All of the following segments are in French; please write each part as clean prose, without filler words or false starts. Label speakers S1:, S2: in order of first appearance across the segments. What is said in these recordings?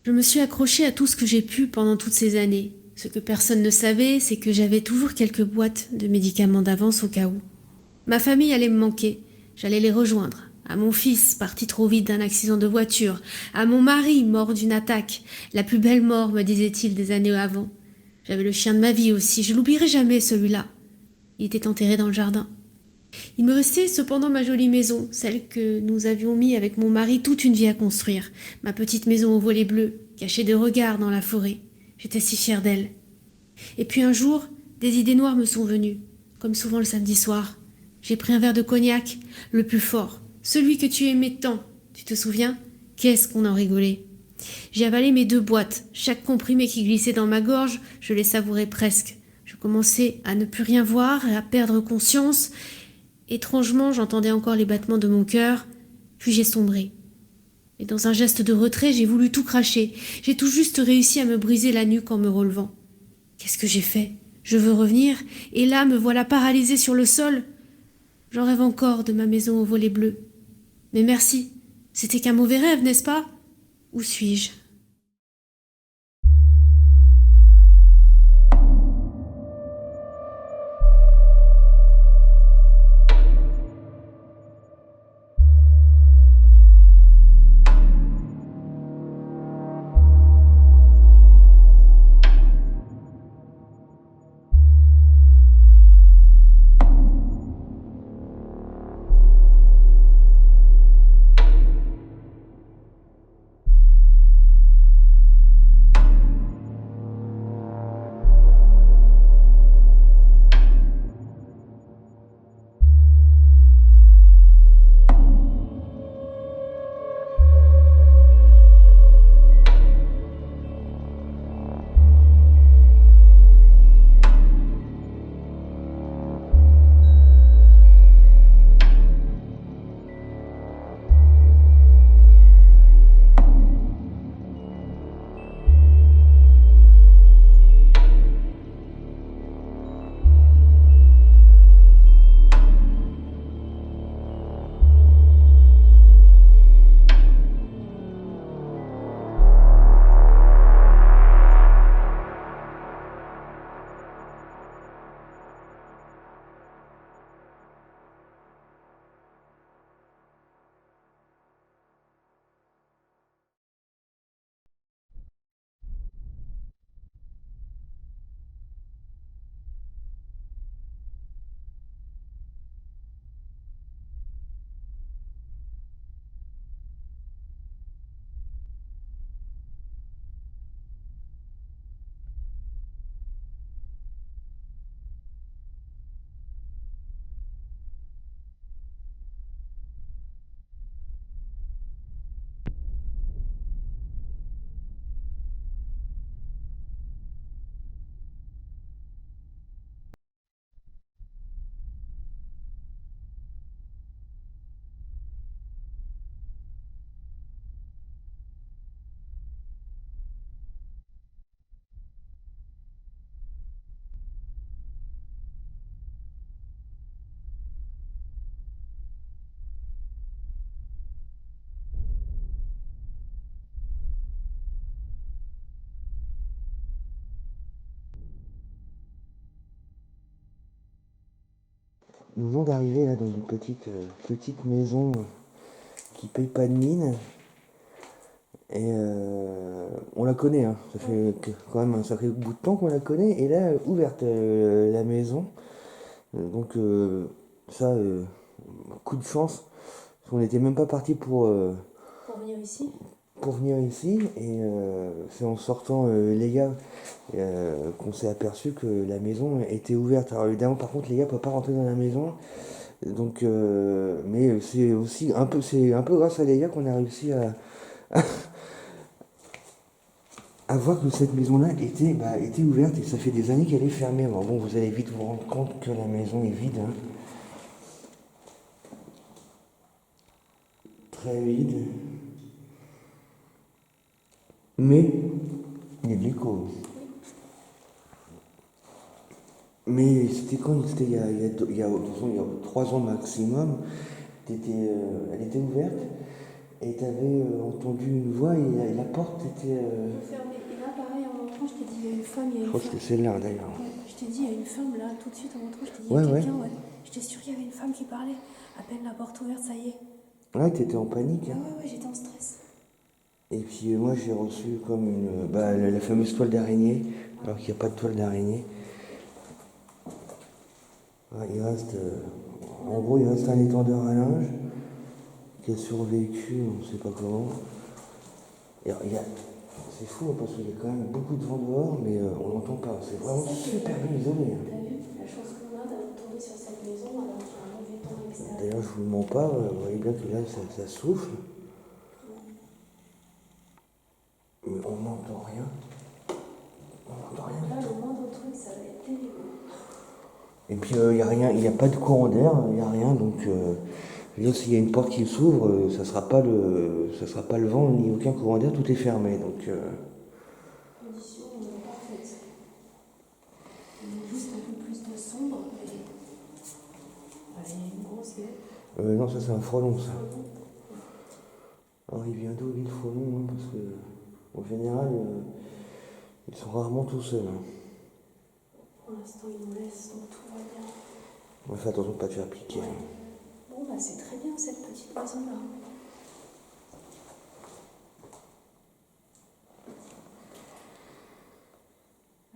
S1: Je me suis accrochée à tout ce que j'ai pu pendant toutes ces années. Ce que personne ne savait, c'est que j'avais toujours quelques boîtes de médicaments d'avance au cas où. Ma famille allait me manquer. J'allais les rejoindre. À mon fils, parti trop vite d'un accident de voiture. À mon mari, mort d'une attaque. La plus belle mort, me disait-il des années avant. J'avais le chien de ma vie aussi. Je l'oublierai jamais, celui-là. Il était enterré dans le jardin. Il me restait cependant ma jolie maison, celle que nous avions mis avec mon mari toute une vie à construire. Ma petite maison aux volets bleus, cachée de regards dans la forêt. J'étais si fière d'elle. Et puis un jour, des idées noires me sont venues, comme souvent le samedi soir. J'ai pris un verre de cognac, le plus fort, celui que tu aimais tant. Tu te souviens? Qu'est-ce qu'on en rigolait. J'ai avalé mes 2 boîtes. Chaque comprimé qui glissait dans ma gorge, je les savourais presque. Je commençais à ne plus rien voir et à perdre conscience. Étrangement, j'entendais encore les battements de mon cœur, puis j'ai sombré. Et dans un geste de retrait, j'ai voulu tout cracher. J'ai tout juste réussi à me briser la nuque en me relevant. Qu'est-ce que j'ai fait? Je veux revenir, et là me voilà paralysée sur le sol. J'en rêve encore de ma maison aux volets bleus. Mais merci, c'était qu'un mauvais rêve, n'est-ce pas? Où suis-je?
S2: Nous venons d'arriver là dans une petite maison qui paye pas de mine et on la connaît, hein. Ça fait quand même un sacré bout de temps qu'on la connaît et là ouverte la maison. Donc ça, coup de chance, parce qu'on n'était même pas parti
S1: Pour venir ici?
S2: pour venir ici et c'est en sortant les gars qu'on s'est aperçu que la maison était ouverte. Alors évidemment par contre les gars ne peuvent pas rentrer dans la maison. Donc, mais c'est aussi c'est un peu grâce à les gars qu'on a réussi à voir que cette maison-là était ouverte et ça fait des années qu'elle est fermée. Alors bon, vous allez vite vous rendre compte que la maison est vide, hein. Très vide. Mais il y a de l'écho. Mais c'était quand? C'était il y a 3 ans maximum. Elle était ouverte. Et t'avais entendu une voix et la porte était...
S1: Fermée. Et là, pareil, en rentrant, je t'ai dit, il y a une femme, il y a
S2: Je
S1: une
S2: crois que
S1: femme.
S2: c'était celle-là d'ailleurs.
S1: Ouais, je t'ai dit, il y a une femme là, tout de suite en rentrant, je t'ai dit, il y
S2: Ouais,
S1: a
S2: ouais.
S1: quelqu'un, ouais. J'étais sûre qu'il y avait une femme qui parlait. À peine la porte ouverte, ça y est.
S2: Ouais, t'étais en panique.
S1: Ah
S2: Hein.
S1: ouais, j'étais en stress.
S2: Et puis moi j'ai reçu comme une... la fameuse toile d'araignée, alors qu'il n'y a pas de toile d'araignée. Ouais, il reste... en gros, il reste un étendard à linge qui a survécu, on ne sait pas comment. C'est fou hein, parce qu'il y a quand même beaucoup de vent dehors, mais on n'entend pas. C'est vraiment super bien isolé. Hein.
S1: T'as vu la chance qu'on a d'avoir tombé sur cette maison alors qu'il y a un mauvais temps à l'extérieur.
S2: D'ailleurs, je vous mens pas, vous voyez bien que là ça souffle. Mais on n'entend rien. On n'entend rien.
S1: Là, le moindre truc, ça va être terrible.
S2: Et puis il n'y a rien, il n'y a pas de courant d'air, il n'y a rien, donc je veux dire, s'il y a une porte qui s'ouvre, ça ne sera pas le vent ni aucun courant d'air, tout est fermé. Donc
S1: Condition parfaite. Il y a juste un peu plus de sombre, mais. Allez, il y a une grosse gueule.
S2: non, ça c'est un frelon ça. Alors il vient d'où lui le frelon hein, parce que en général ils sont rarement tout seuls. Hein.
S1: Pour l'instant, il nous laisse, donc tout va bien.
S2: Ouais, fais attention de ne pas te faire piquer.
S1: Ouais.
S2: Hein.
S1: Bon, bah, c'est très bien cette petite maison-là.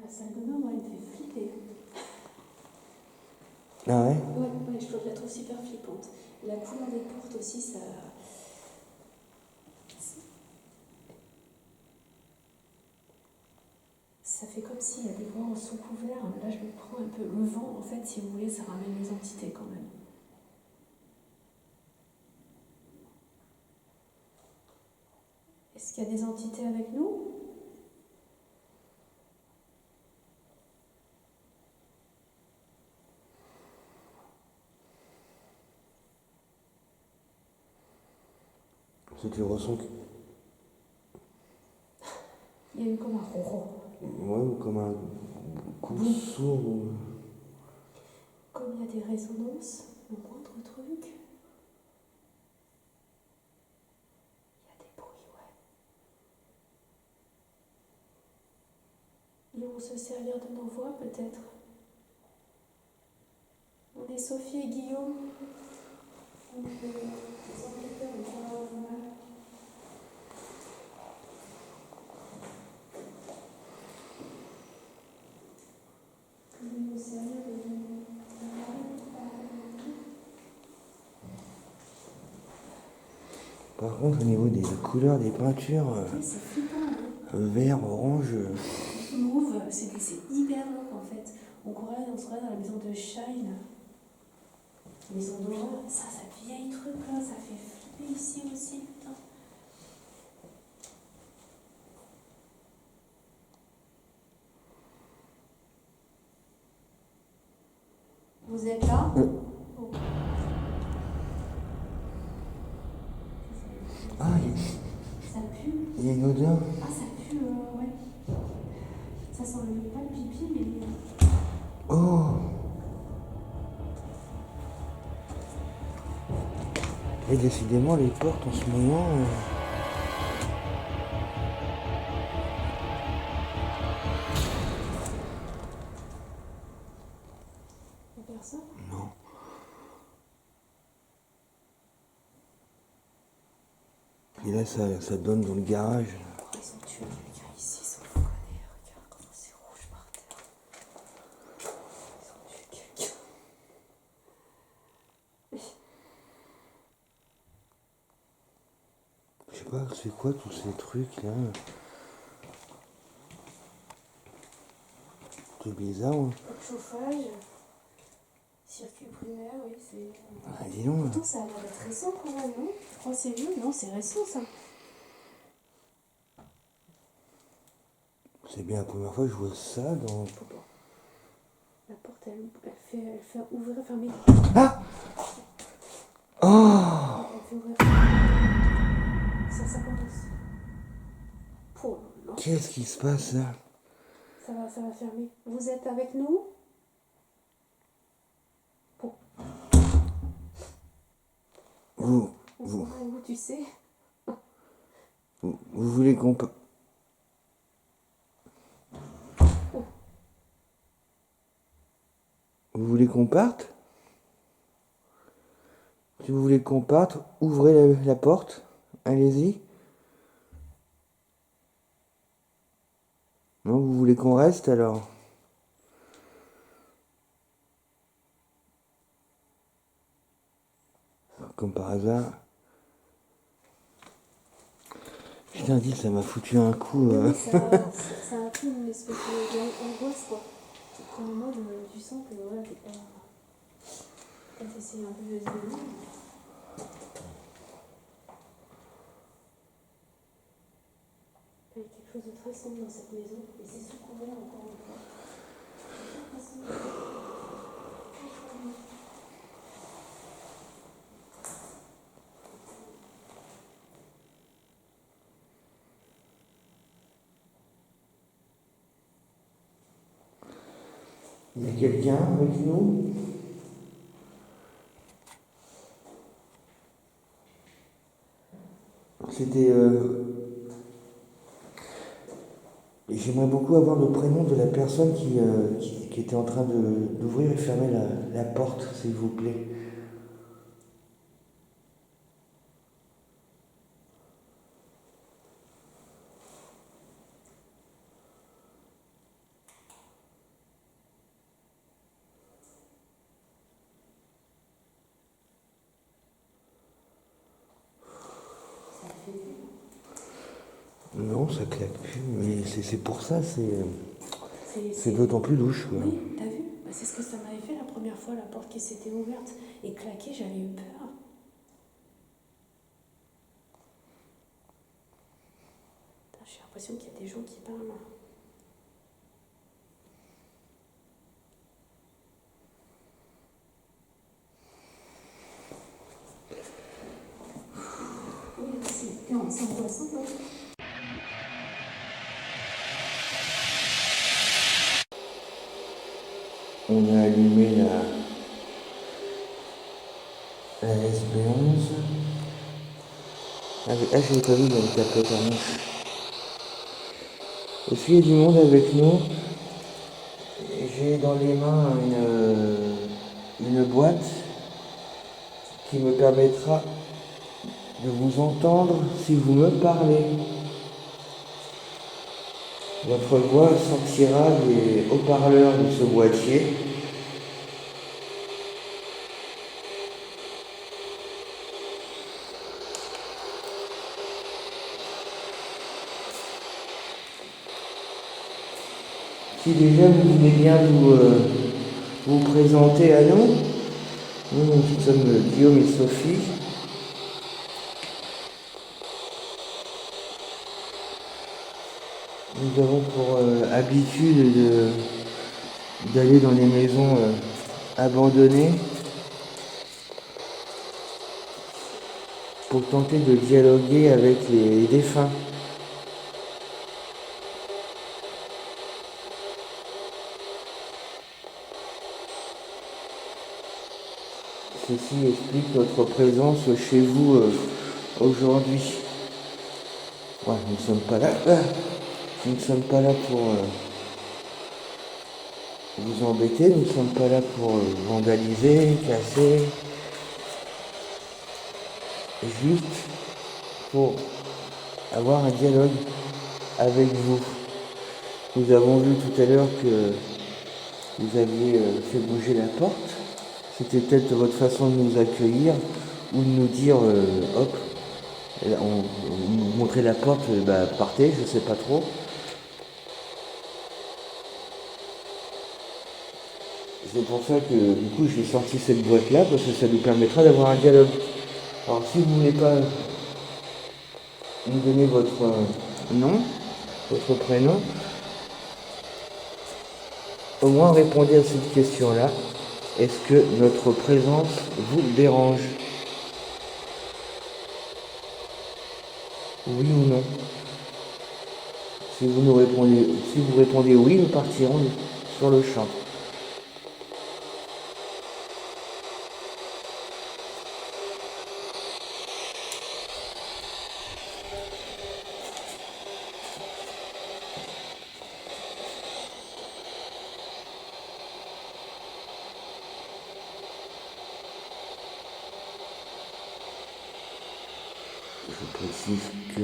S1: La salle de bain, moi, elle me fait flipper.
S2: Ah ouais?
S1: Ouais, je la trouve super flippante. La couleur des portes aussi, ça. Ça fait comme s'il y a des voix sous couvert. Là, je me prends un peu. Le vent, en fait, si vous voulez, ça ramène les entités quand même. Est-ce qu'il y a des entités avec nous?
S2: Si tu ressens que...
S1: Il y a eu comme un ronron.
S2: Ouais, ou comme un coup sourd. Ou...
S1: Comme il y a des résonances, le moindre truc. Il y a des bruits, ouais. Ils vont se servir de nos voix, peut-être. On est Sophie et Guillaume. On est des enquêteurs du paranormal. Ils vont se servir de nos
S2: Par contre, au niveau des couleurs des peintures,
S1: c'est flippant, hein.
S2: vert, orange.
S1: Mauve, c'est hyper lourd en fait. On serait dans la maison de Shine. Maison d'horreur. Ça vieille truc là, ça fait flipper ici aussi, putain. Vous êtes là? Oh.
S2: Ah,
S1: Ça pue.
S2: il y a une odeur.
S1: Ah, ça pue, ouais. Ça sent pas le pipi, mais.
S2: Oh! Et décidément, les portes en ce moment.
S1: Y'a personne?
S2: Non. Et là, ça donne dans le garage.
S1: Ils ont tué quelqu'un ici, sans déconner. Regarde comment c'est rouge par terre. Ils ont tué quelqu'un.
S2: Je sais pas, c'est quoi tous ces trucs là? C'est bizarre. Hein.
S1: Pas de chauffage. Circuit primaire, oui, c'est.
S2: Ah, dis donc.
S1: Pourtant, ça a l'air d'être récent quand même, non? Je crois que c'est vieux. Non, c'est récent ça.
S2: C'est bien la première fois que je vois ça dans.
S1: La porte, elle fait ouvrir et fermer.
S2: Ah! Oh!
S1: Elle fait ouvrir et fermer. Ça commence. Oh là là.
S2: Qu'est-ce qui se passe là?
S1: Ça va fermer. Vous êtes avec nous?
S2: Vous.
S1: Où tu sais?
S2: Vous voulez qu'on... Vous voulez qu'on parte? Si vous voulez qu'on parte, ouvrez la porte. Allez-y. Non, vous voulez qu'on reste alors? Comme par hasard. Putain, dis, ça m'a foutu un coup.
S1: Oui, ça a pris une espèce d'angoisse, quoi. Au moment, tu sens que voilà, t'es pas. Quand t'essayes un peu de se donner. Il y a quelque chose de très sombre dans cette maison, et c'est sous couvert encore une fois.
S2: Il y a quelqu'un avec nous? C'était... J'aimerais beaucoup avoir le prénom de la personne qui était en train d'ouvrir et fermer la porte, s'il vous plaît. Non, ça claque plus, mais c'est pour ça, c'est d'autant plus louche, quoi.
S1: Oui, t'as vu? Bah, c'est ce que ça m'avait fait la première fois, la porte qui s'était ouverte et claquée, j'avais eu peur. J'ai l'impression qu'il y a des gens qui parlent. Oui, c'est angoissant, non?
S2: On a allumé la SB11. Ah, j'ai pas vu dans le capot en mouche. Est-ce qu'il y a du monde avec nous? J'ai dans les mains une boîte qui me permettra de vous entendre si vous me parlez. Votre voix sortira des haut-parleurs de ce boîtier. Si déjà vous voulez bien vous présenter à nous, nous sommes Guillaume et Sophie. Nous avons pour habitude d'aller dans les maisons abandonnées pour tenter de dialoguer avec les défunts. Ceci explique notre présence chez vous aujourd'hui. Ouais, nous ne sommes pas là. Nous ne sommes pas là pour vous embêter, nous ne sommes pas là pour vandaliser, casser. Juste pour avoir un dialogue avec vous. Nous avons vu tout à l'heure que vous aviez fait bouger la porte. C'était peut-être votre façon de nous accueillir ou de nous dire hop, on montrer la porte, partez, je sais pas trop. C'est pour ça que du coup j'ai sorti cette boîte là parce que ça nous permettra d'avoir un dialogue. Alors si vous voulez pas nous donner votre nom, votre prénom, au moins répondez à cette question là. Est-ce que notre présence vous dérange? Oui ou non? Si vous répondez oui, nous partirons sur le champ. précise que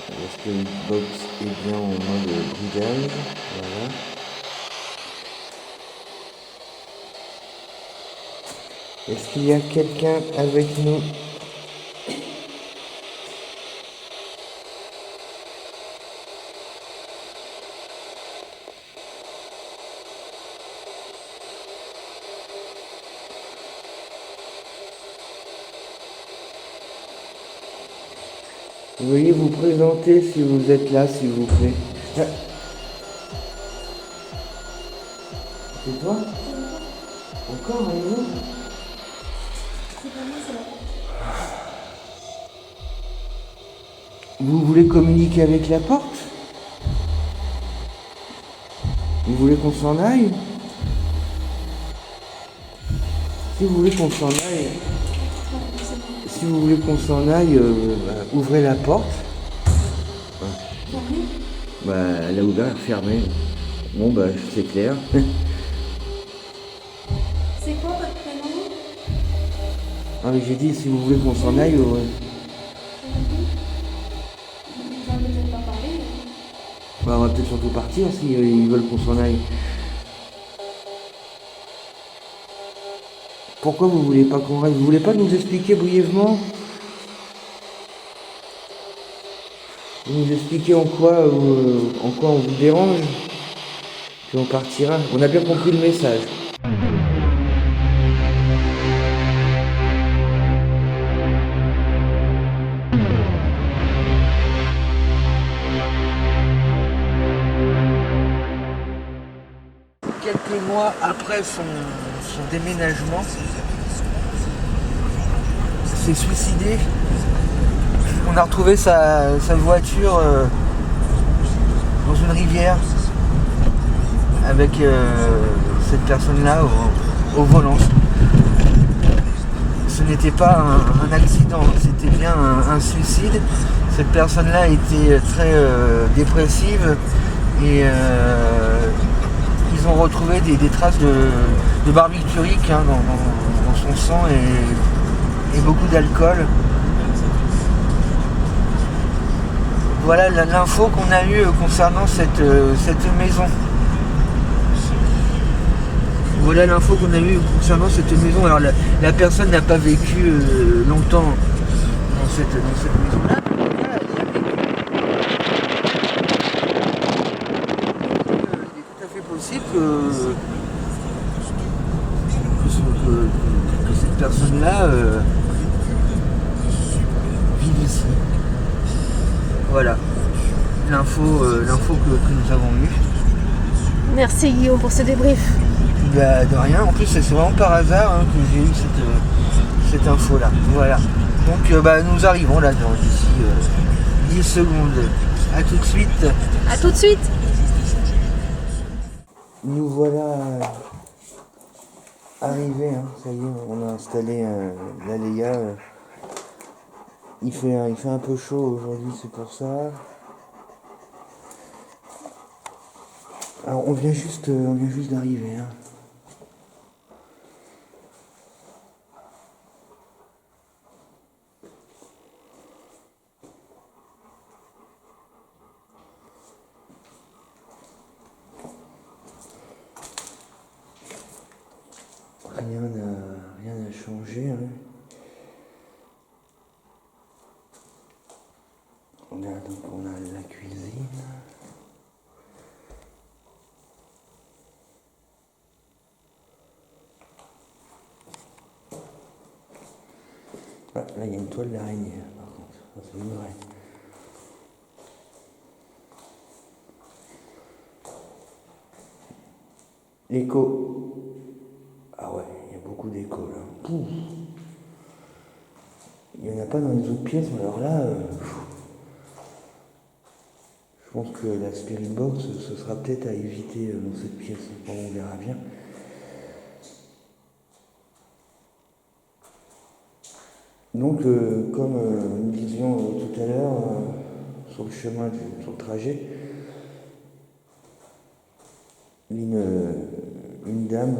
S2: la Spirit Box est bien en mode bridage. Voilà. Est-ce qu'il y a quelqu'un avec nous? Veuillez vous présenter si vous êtes là, s'il vous plaît. Ah. C'est toi? Encore un autre? Vous voulez communiquer avec la porte? Vous voulez qu'on s'en aille? Si vous voulez qu'on s'en aille, ouvrez la porte. Bah, elle a ouvert, fermée. Bon, bah, c'est clair.
S1: C'est quoi votre prénom?
S2: Ah, mais j'ai dit, si vous voulez qu'on s'en aille, bah, on va peut-être surtout partir si ils veulent qu'on s'en aille. Pourquoi vous voulez pas qu'on reste? Vous voulez pas nous expliquer brièvement? Vous nous expliquez en quoi on vous dérange? Puis on partira. On a bien compris le message. Quelques mois après son déménagement, s'est suicidé. On a retrouvé sa voiture dans une rivière avec cette personne-là au volant. Ce n'était pas un accident, c'était bien un suicide. Cette personne-là était très dépressive et ils ont retrouvé des traces de barbiturique dans son sang et beaucoup d'alcool. Voilà l'info qu'on a eue concernant cette maison. Voilà l'info qu'on a eue concernant cette maison. Alors la personne n'a pas vécu longtemps dans cette maison-là. Il est tout à fait possible que cette personne-là vive ici. Voilà l'info que nous avons eue.
S1: Merci Guillaume pour ce débrief.
S2: Bah, de rien, en plus c'est vraiment par hasard que j'ai eu cette info là. Voilà. Donc nous arrivons là d'ici 10 secondes. A tout de suite.
S1: À tout de suite.
S2: Nous voilà arrivés, ça y est, on a installé l'Aléa. Il fait un peu chaud aujourd'hui, c'est pour ça. Alors on vient juste d'arriver. Rien n'a changé. On a la cuisine. Ah, là il y a une toile d'araignée par contre. Ça, c'est une vraie. L'écho. Ah ouais, il y a beaucoup d'écho là. Pouf. Il n'y en a pas dans les autres pièces, mais alors là, je pense que la Spirit Box, ce sera peut-être à éviter dans cette pièce. Bon, on verra bien. Donc, comme nous disions tout à l'heure, sur le chemin, sur le trajet, une dame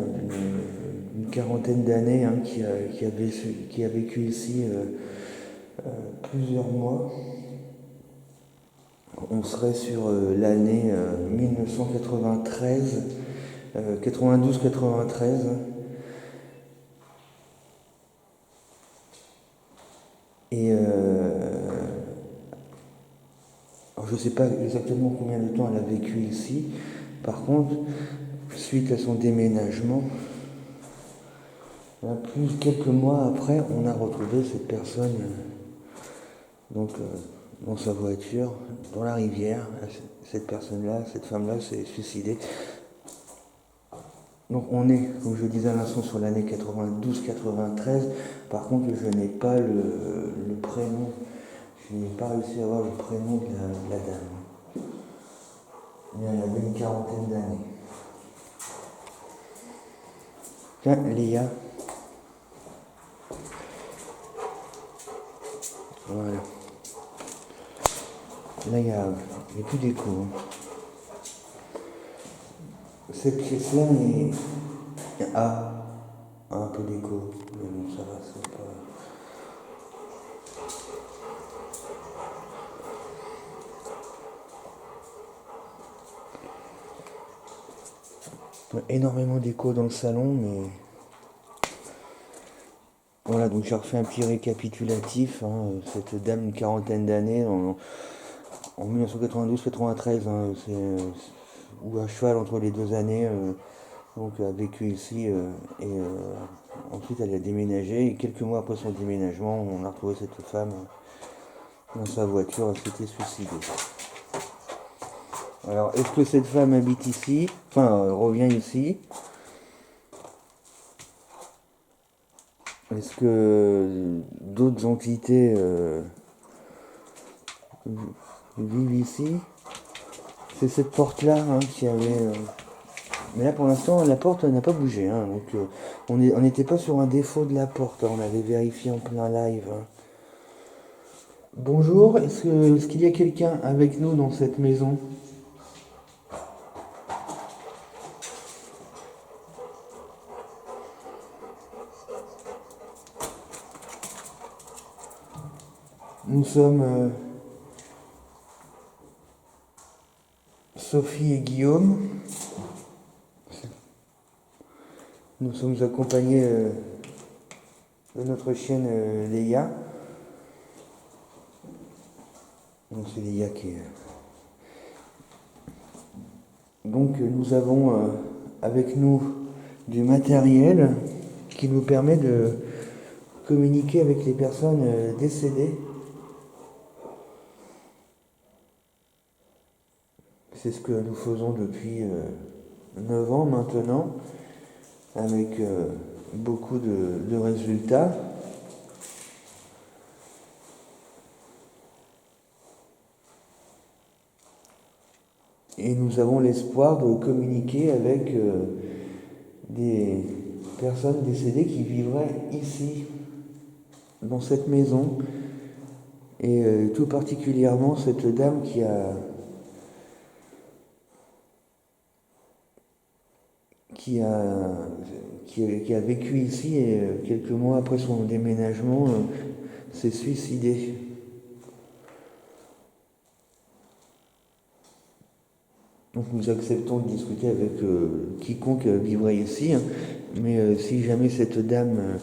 S2: d'une quarantaine d'années qui a vécu ici plusieurs mois. On serait sur l'année 1993, 92-93. Et alors je ne sais pas exactement combien de temps elle a vécu ici. Par contre, suite à son déménagement, plus quelques mois après, on a retrouvé cette personne dans sa voiture, dans la rivière. Cette personne-là, cette femme-là s'est suicidée. Donc on est, comme je disais à l'instant, sur l'année 92-93. Par contre, je n'ai pas le prénom. Je n'ai pas réussi à avoir le prénom de la dame. Mais elle avait une quarantaine d'années. Tiens, Léa. Voilà. Là, il n'y a plus d'écho. Cette pièce-là a un peu d'écho. Mais bon, ça va, c'est pas... Énormément d'écho dans le salon, mais... Voilà, donc j'ai refait un petit récapitulatif. Cette dame d'une quarantaine d'années, en 1992-93, ou à cheval entre les 2 années, donc a vécu ici, et ensuite elle a déménagé, et quelques mois après son déménagement, on a retrouvé cette femme dans sa voiture, elle s'était suicidée. Alors, est-ce que cette femme habite ici, revient ici? Est-ce que d'autres entités vivent ici? C'est cette porte-là qui avait... Mais là, pour l'instant, la porte n'a pas bougé. Donc, on n'était pas sur un défaut de la porte. On avait vérifié en plein live. Bonjour, est-ce qu'il y a quelqu'un avec nous dans cette maison? Nous sommes Sophie et Guillaume. Nous sommes accompagnés de notre chienne Léa. Donc c'est Léa qui est... Donc nous avons avec nous du matériel qui nous permet de communiquer avec les personnes décédées. C'est ce que nous faisons depuis 9 ans maintenant, avec beaucoup de résultats. Et nous avons l'espoir de communiquer avec des personnes décédées qui vivraient ici, dans cette maison. Et tout particulièrement cette dame qui a vécu ici et quelques mois après son déménagement s'est suicidée. Donc nous acceptons de discuter avec quiconque vivrait ici, mais si jamais cette dame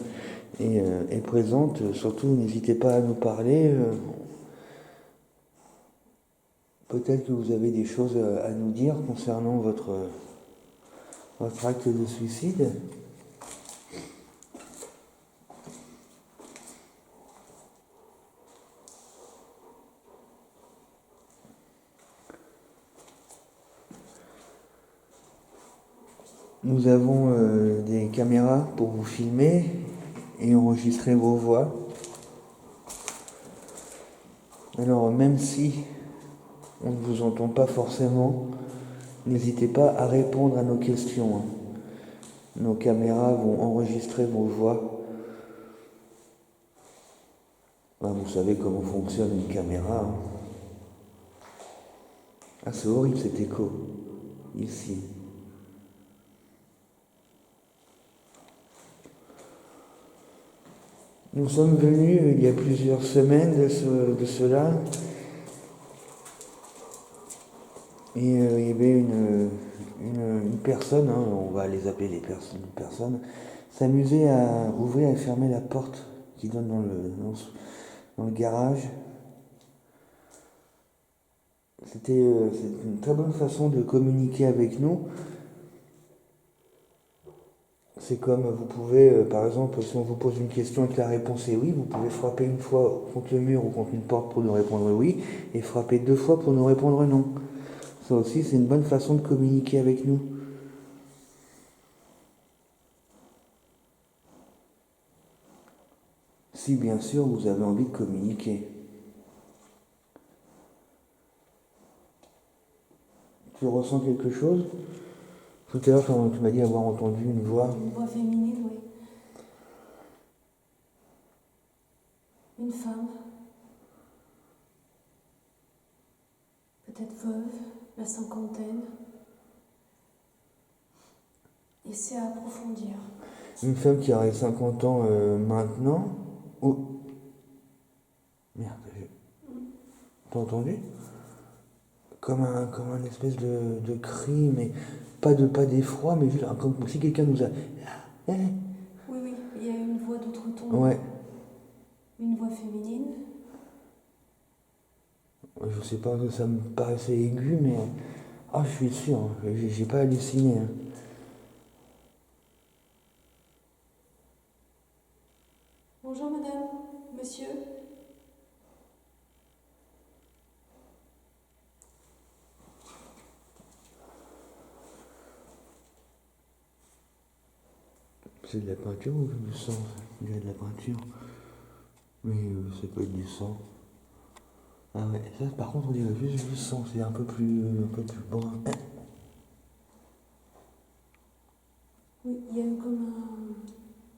S2: est présente, surtout n'hésitez pas à nous parler. Peut-être que vous avez des choses à nous dire concernant votre acte de suicide. Nous avons des caméras pour vous filmer et enregistrer vos voix. Alors même si on ne vous entend pas forcément, n'hésitez pas à répondre à nos questions. Nos caméras vont enregistrer vos voix. Vous savez comment fonctionne une caméra. Ah, c'est horrible cet écho, ici. Nous sommes venus il y a plusieurs semaines de cela, et il y avait une personne, hein, on va les appeler une personne, s'amusait à ouvrir et fermer la porte qui donne dans le garage. C'était une très bonne façon de communiquer avec nous. C'est comme vous pouvez, par exemple, si on vous pose une question et que la réponse est oui, vous pouvez frapper une fois contre le mur ou contre une porte pour nous répondre oui, et frapper 2 fois pour nous répondre non. Ça aussi, c'est une bonne façon de communiquer avec nous. Si bien sûr vous avez envie de communiquer. Tu ressens quelque chose? Tout à l'heure, tu m'as dit avoir entendu une voix.
S3: Une voix féminine, oui. Une femme. Peut-être veuve, la cinquantaine. Et c'est à approfondir.
S2: Une femme qui aurait 50 ans maintenant. Oh. Merde, t'as entendu? Comme un espèce de cri, mais pas d'effroi, mais juste comme si quelqu'un nous a.
S3: Oui, oui, il y a une voix d'outre-tombe.
S2: Ouais.
S3: Une voix féminine.
S2: Je sais pas, ça me paraissait aigu, mais. Ah, je suis sûr, hein, j'ai pas halluciné. Hein.
S3: Bonjour madame, monsieur.
S2: C'est de la peinture ou du sang? Il y a de la peinture. Mais ça peut être du sang. Ah ouais, ça par contre on dirait juste du sang, c'est un peu plus brun.
S3: Oui, il y a eu comme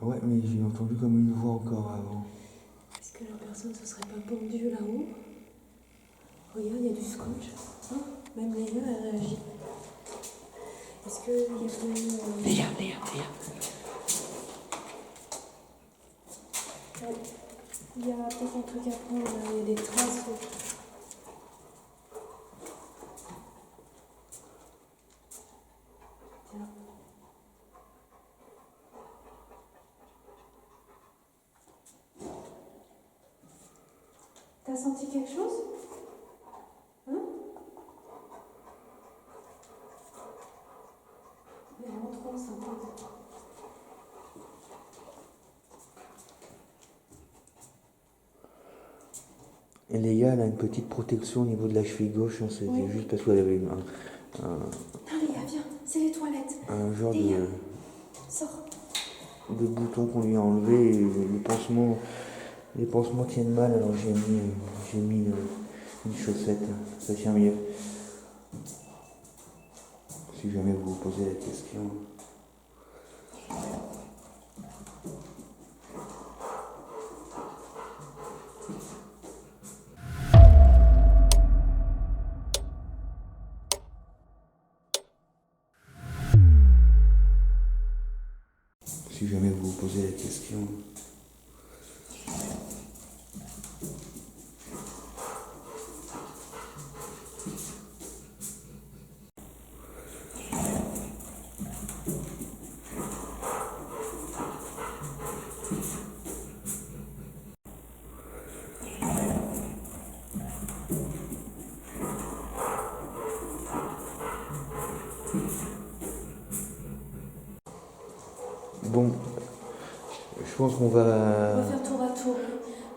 S3: un...
S2: Ouais, mais j'ai entendu comme une voix encore avant.
S3: Est-ce que la personne se serait pas pendue là-haut? Regarde, il y a du scotch. Hein, même Léa, elle réagit. Est-ce qu'il y a eu...
S1: Léa.
S3: Ouais. Il y a peut-être un truc à prendre, là. Il y a des traces. Tiens. T'as senti quelque chose? Hein? Mais rentrons, ça pose.
S2: Et Léa, elle a une petite protection au niveau de la cheville gauche, hein, c'était
S3: Oui.
S2: juste parce qu'elle avait
S3: Allez, viens, c'est les toilettes.
S2: un genre
S3: Léa, sors.
S2: de bouton qu'on lui a enlevé et les pansements tiennent mal, alors j'ai mis une chaussette, ça tient mieux. Si jamais vous vous posez la question. Si jamais vous vous posez la question. Bon, je pense qu'on
S3: On
S2: va...
S3: va faire tour à tour.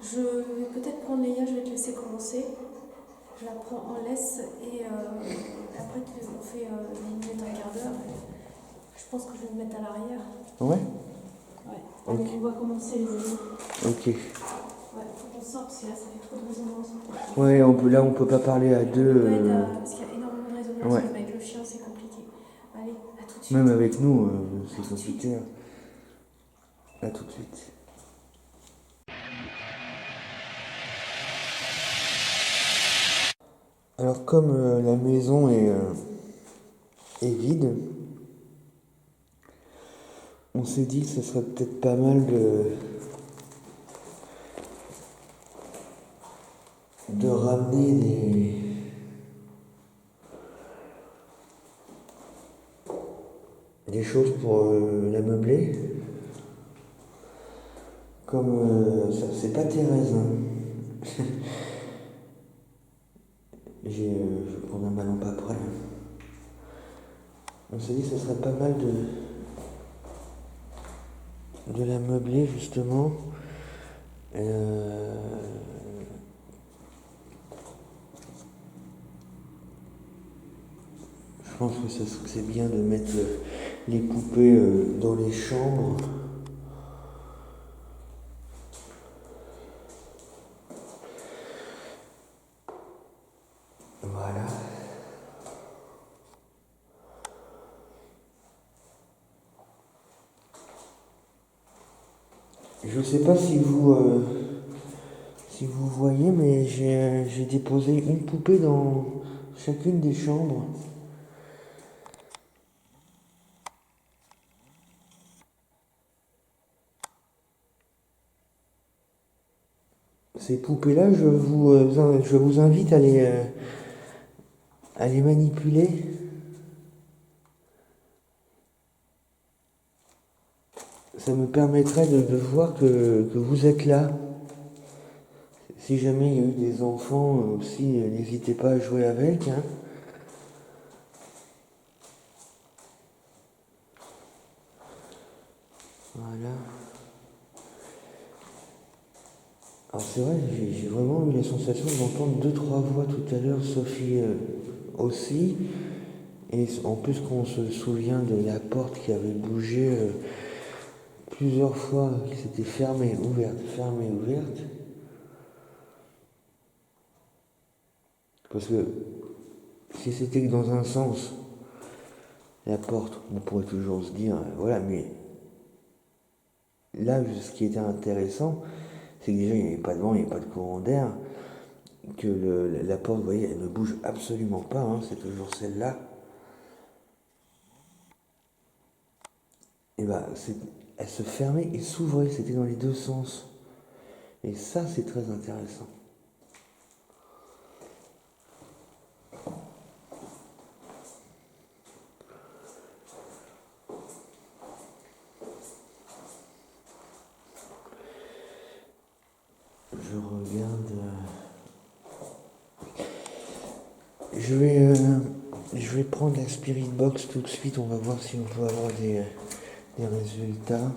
S3: Je vais peut-être prendre Léa, je vais te laisser commencer. Je la prends en laisse et après on fait 10 minutes, un quart d'heure. Je pense que je vais me mettre à l'arrière.
S2: Ouais?
S3: Ouais. Allez,
S2: Ok.
S3: on va commencer les amis.
S2: Ok.
S3: Ouais, faut qu'on sorte parce que là ça fait trop de résonance.
S2: Ouais, là on peut pas parler à deux.
S3: On peut être parce qu'il y a énormément de résonance,
S2: Ouais.
S3: même avec le chien c'est compliqué. Allez, à tout de suite.
S2: Même avec nous, c'est compliqué. À tout de suite. Alors comme la maison est vide, on s'est dit que ce serait peut-être pas mal de ramener des choses pour la meubler. Comme ça, c'est pas Thérèse, hein. Je vais prendre un ballon pas près. On s'est dit que ce serait pas mal de la meubler justement. Je pense que c'est bien de mettre les poupées dans les chambres. Voilà. Je ne sais pas si vous voyez, mais j'ai déposé une poupée dans chacune des chambres. Ces poupées-là, je vous invite à les manipuler. Ça me permettrait de voir que vous êtes là. Si jamais il y a eu des enfants aussi, n'hésitez pas à jouer avec, hein. Voilà. Alors c'est vrai, j'ai vraiment eu la sensation d'entendre 2-3 voix tout à l'heure, Sophie aussi. Et en plus qu'on se souvient de la porte qui avait bougé plusieurs fois, qui s'était fermée, ouverte, fermée, ouverte. Parce que si c'était que dans un sens, la porte, on pourrait toujours se dire, voilà, mais là, ce qui était intéressant, c'est que déjà, il n'y avait pas de vent, il n'y avait pas de courant d'air, que la porte, vous voyez, elle ne bouge absolument pas, hein, c'est toujours celle-là. Et ben, elle se fermait et s'ouvrait, c'était dans les deux sens. Et ça, c'est très intéressant. Je regarde. Je vais prendre la Spirit Box tout de suite. On va voir si on peut avoir des résultats.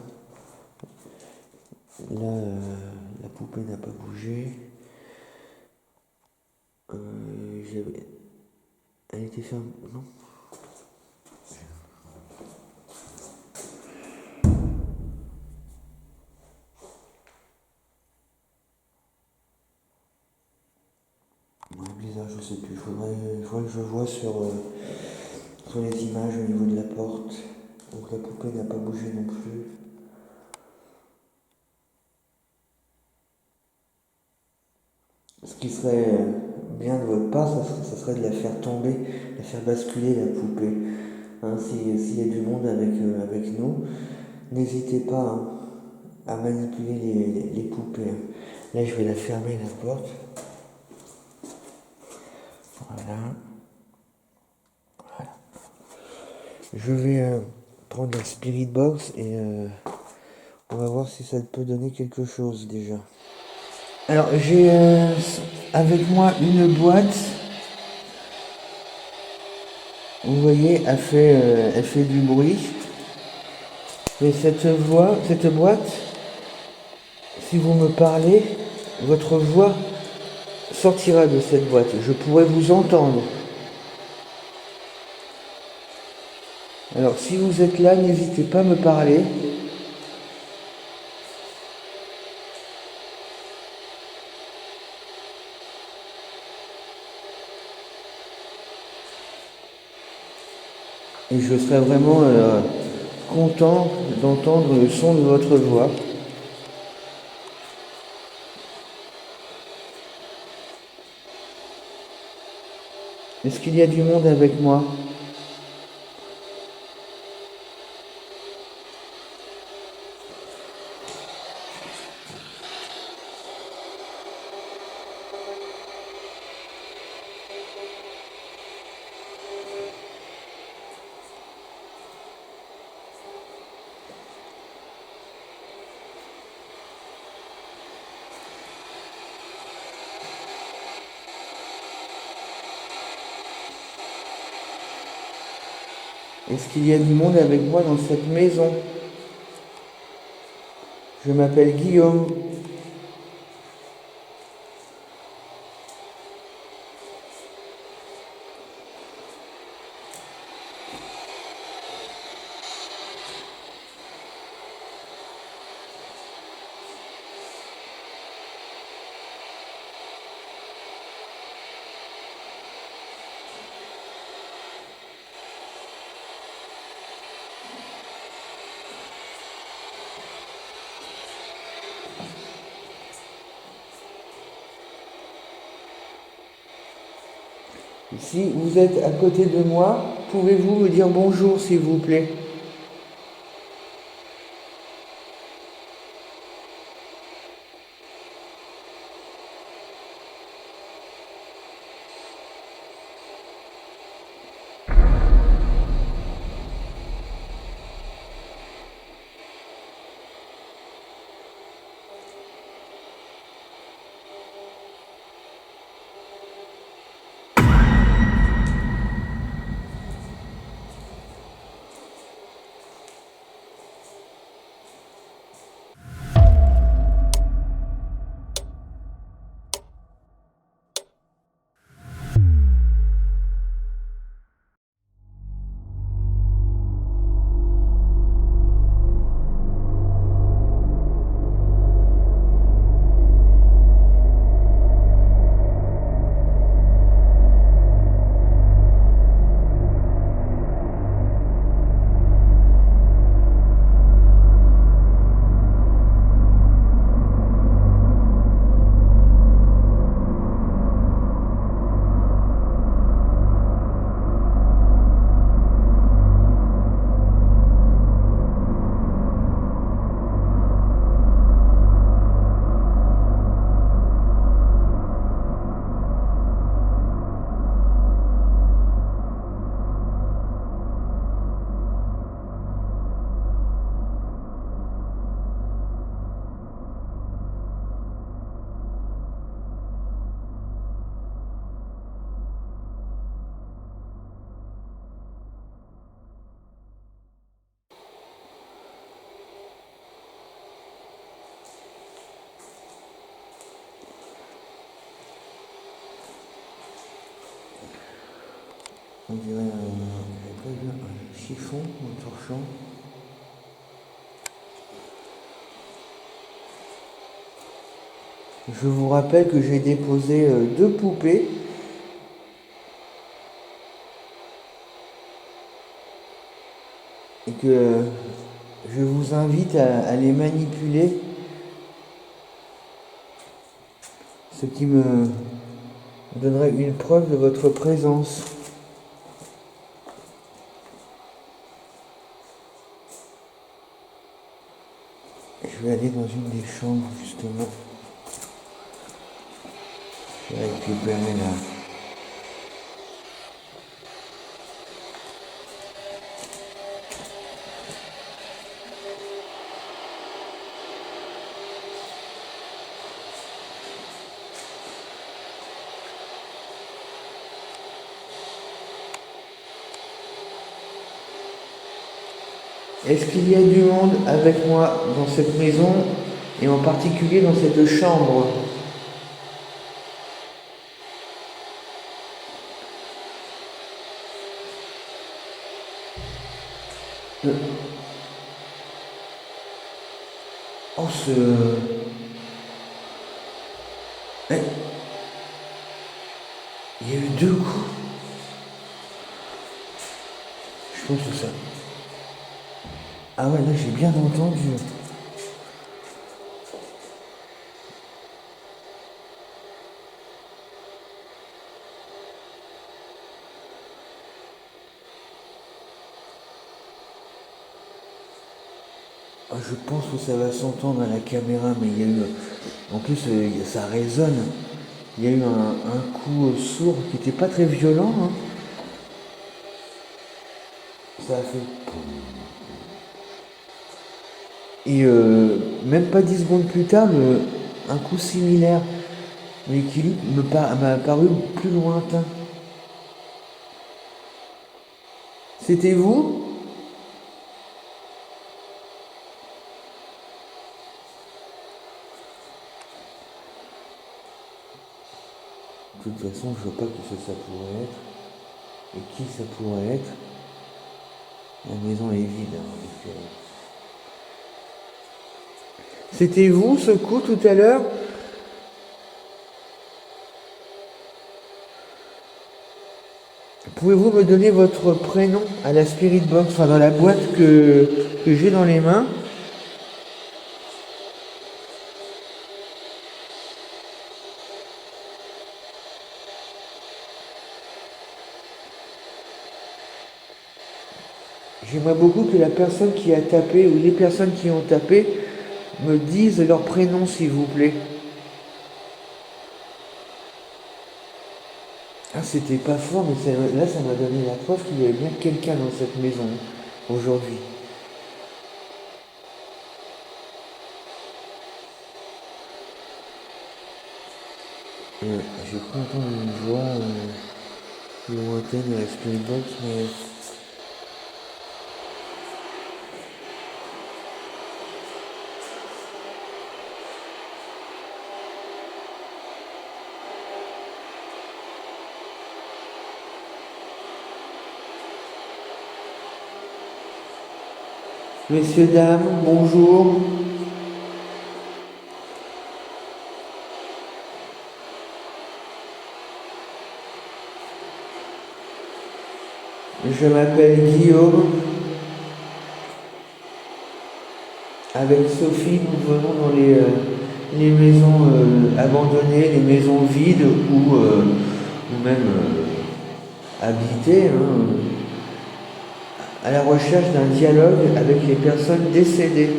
S2: Là, la poupée n'a pas bougé. Elle était fermée. Non. Bizarre, je sais plus. Il faudrait que je vois sur les images au niveau de la porte. Donc la poupée n'a pas bougé non plus. Ce qui serait bien de votre part, ça serait de la faire tomber, de la faire basculer la poupée. Hein, s'il y a du monde avec nous, n'hésitez pas, hein, à manipuler les poupées. Là, je vais la fermer, la porte. Voilà. Je vais prendre la Spirit Box et on va voir si ça peut donner quelque chose déjà. Alors j'ai avec moi une boîte. Vous voyez, elle fait du bruit. Et cette boîte, si vous me parlez, votre voix sortira de cette boîte. Je pourrai vous entendre. Alors si vous êtes là, n'hésitez pas à me parler. Et je serai vraiment content d'entendre le son de votre voix. Est-ce qu'il y a du monde avec moi ? Est-ce qu'il y a du monde avec moi dans cette maison? Je m'appelle Guillaume. Si vous êtes à côté de moi, pouvez-vous me dire bonjour s'il vous plaît? On dirait un chiffon, un torchon. Je vous rappelle que j'ai déposé 2 poupées. Et que je vous invite à les manipuler. Ce qui me donnerait une preuve de votre présence. Je vais aller dans une des chambres justement. Je vais récupérer là. Est-ce qu'il y a du monde avec moi dans cette maison et en particulier dans cette chambre? Oh, Eh, il y a eu 2 coups. Je pense que ça. Ah ouais, là j'ai bien entendu. Ah, je pense que ça va s'entendre à la caméra, mais il y a eu. En plus, ça résonne. Il y a eu un coup sourd qui n'était pas très violent. Hein. Ça a fait. Et même pas 10 secondes plus tard, un coup similaire, mais qui lui m'a paru plus lointain. C'était vous? De toute façon, je vois pas qui ça pourrait être. Et qui ça pourrait être. La maison est vide, hein, en effet. C'était vous, ce coup, tout à l'heure? Pouvez-vous me donner votre prénom à la Spirit Box, enfin dans la boîte que j'ai dans les mains? J'aimerais beaucoup que la personne qui a tapé ou les personnes qui ont tapé me disent leur prénom, s'il vous plaît. Ah, c'était pas fort, mais là, ça m'a donné la preuve qu'il y avait bien quelqu'un dans cette maison aujourd'hui. J'ai cru entendre une voix lointaine de la Spirit Box, mais... Messieurs, dames, bonjour. Je m'appelle Guillaume. Avec Sophie, nous venons dans les maisons abandonnées, les maisons vides ou même habitées, hein, à la recherche d'un dialogue avec les personnes décédées.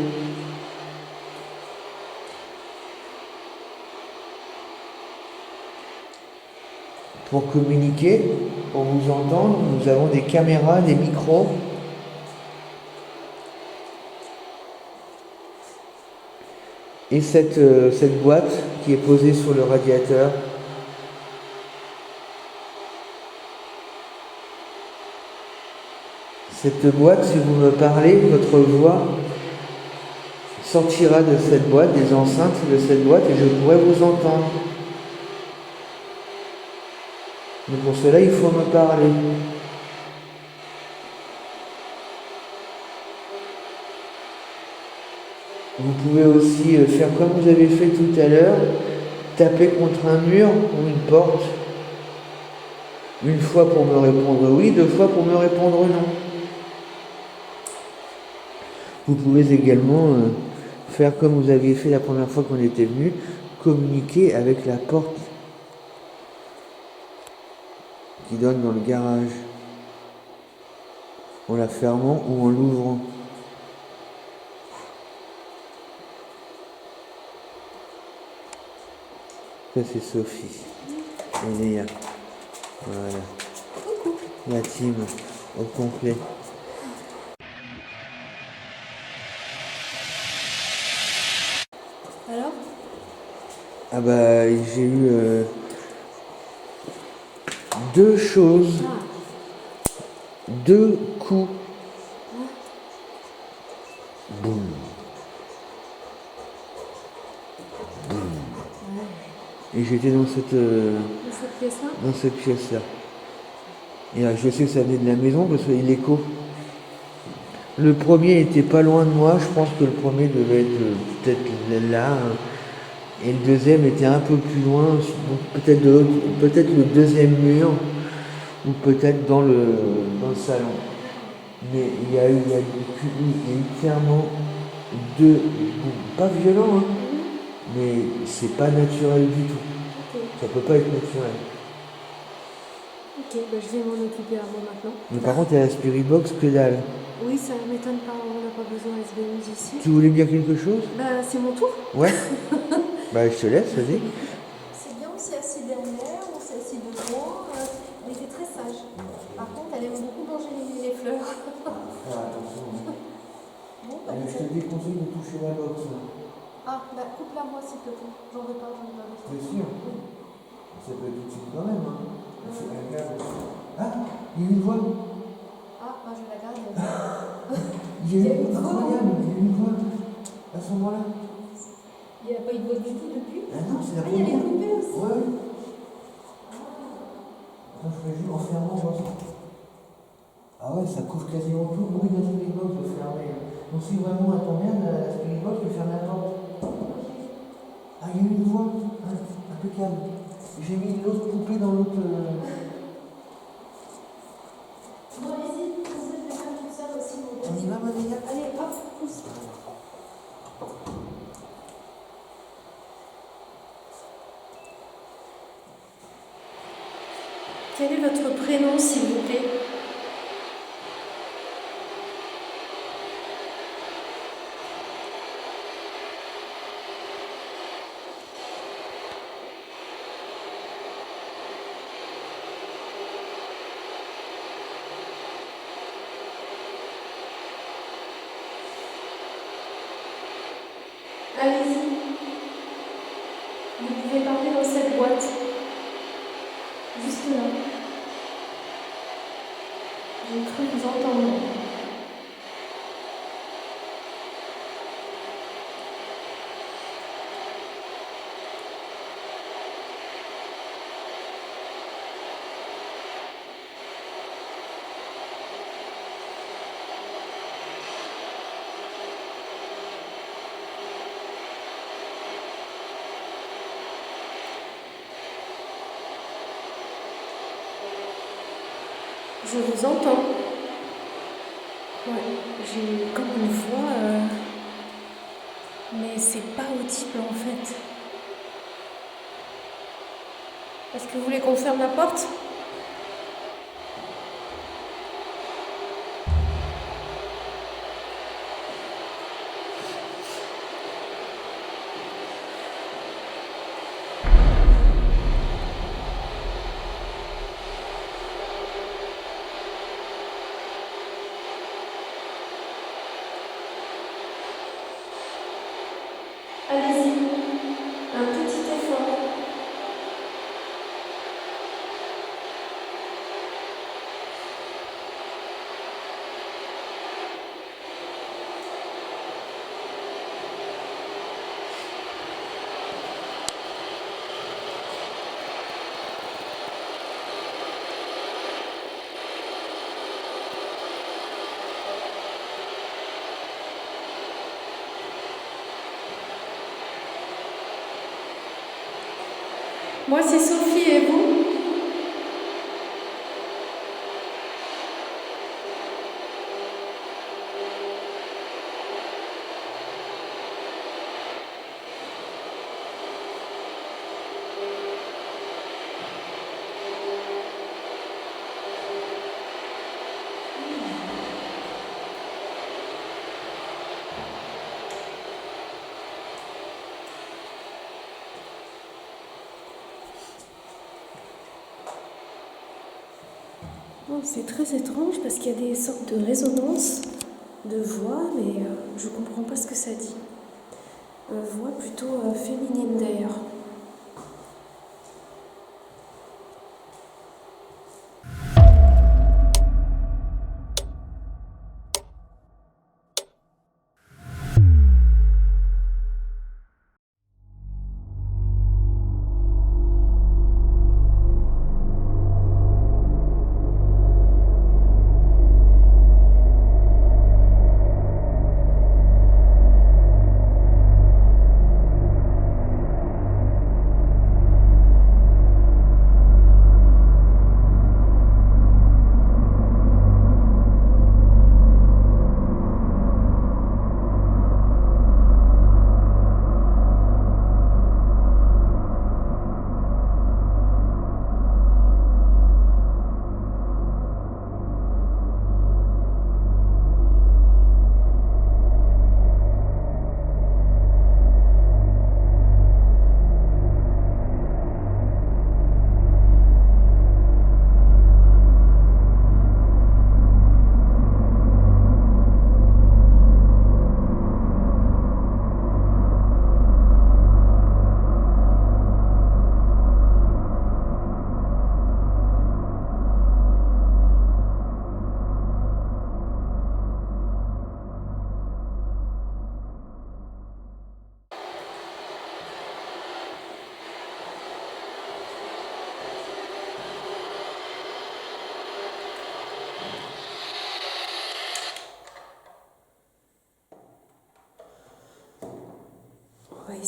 S2: Pour communiquer, pour vous entendre, nous avons des caméras, des micros. Et cette boîte qui est posée sur le radiateur. Cette boîte, si vous me parlez, votre voix sortira de cette boîte, des enceintes de cette boîte, et je pourrai vous entendre. Mais pour cela, il faut me parler. Vous pouvez aussi faire comme vous avez fait tout à l'heure, taper contre un mur ou une porte. Une fois pour me répondre oui, 2 fois pour me répondre non. Vous pouvez également faire comme vous aviez fait la première fois qu'on était venu, communiquer avec la porte qui donne dans le garage, en la fermant ou en l'ouvrant. Ça c'est Sophie et Léa. Voilà. La team au complet.
S3: Alors?
S2: Ah bah j'ai eu 2 choses, 2 coups. Boum. Boum. Et j'étais dans cette
S3: pièce-là?
S2: dans cette pièce-là. Et je sais que ça venait de la maison parce qu'il y a l'écho. Le premier était pas loin de moi, je pense que le premier devait être peut-être là, hein. Et le deuxième était un peu plus loin, peut-être le deuxième mur, ou peut-être dans le salon. Mais il y a eu clairement 2 pas violents, hein, mais c'est pas naturel du tout.
S3: Okay.
S2: Ça peut pas être naturel.
S3: Ok, bah je vais m'en occuper à moi maintenant.
S2: Mais par contre, il y a la Spirit Box, que dalle.
S3: Oui, ça m'étonne pas, on n'a pas besoin SB11 ici.
S2: Tu voulais dire quelque chose?
S3: Bah c'est mon tour.
S2: Ouais. Bah je te laisse, vas-y.
S3: C'est bien, on s'est assis derrière, on s'est assis devant. Elle était très sage. Par contre, elle aime beaucoup manger les fleurs.
S2: Attention.
S3: Bon, bah,
S2: Je te déconseille de toucher la box.
S3: ah, bah coupe-la moi s'il te plaît. J'en veux pas besoin.
S2: T'es sûr?
S3: Oui.
S2: Ça peut être utile quand même, hein. Ah, il y a une voix.
S3: Ah, bah je
S2: J'ai eu incroyable, j'ai eu une voix à ce moment-là.
S3: Il n'y a pas eu de voix du tout depuis.
S2: Ah non, c'est la
S3: Ah, il y a les
S2: première.
S3: poupées aussi.
S2: Ouais. Attends, je fais juste en fermant, voir ça. Ah ouais, ça couvre quasiment tout le bruit de la spirit box de fermer. Donc si vraiment elle tombe bien, la spirit box peut fermer la porte. Ah, il y a eu une voix, impeccable. J'ai mis l'autre poupée dans l'autre.
S3: Bon, allez-y, vous êtes faire tout ça aussi.
S2: On y va, Maria?
S3: Allez, hop, pousse. Quel est votre prénom, s'il vous plaît? Allez-y. Vous pouvez parler dans cette boîte. Juste là. J'ai cru vous entendre. Je vous entends. Ouais, j'ai comme une voix, mais c'est pas audible en fait. Est-ce que vous voulez qu'on ferme la porte? Allez-y, un petit effort. Moi, c'est Sophie et vous? Bon, c'est très étrange parce qu'il y a des sortes de résonances de voix, mais je comprends pas ce que ça dit. Voix plutôt féminine d'ailleurs.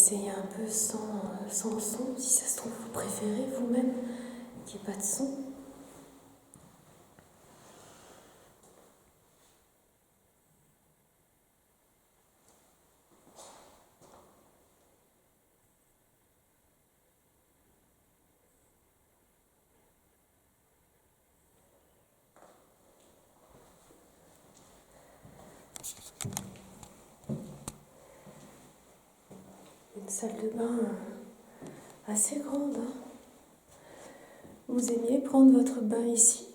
S3: essayer un peu sans son, si ça se trouve, vous préférez vous-même qu'il n'y ait pas de son. Une salle de bain assez grande. Hein. Vous aimiez prendre votre bain ici?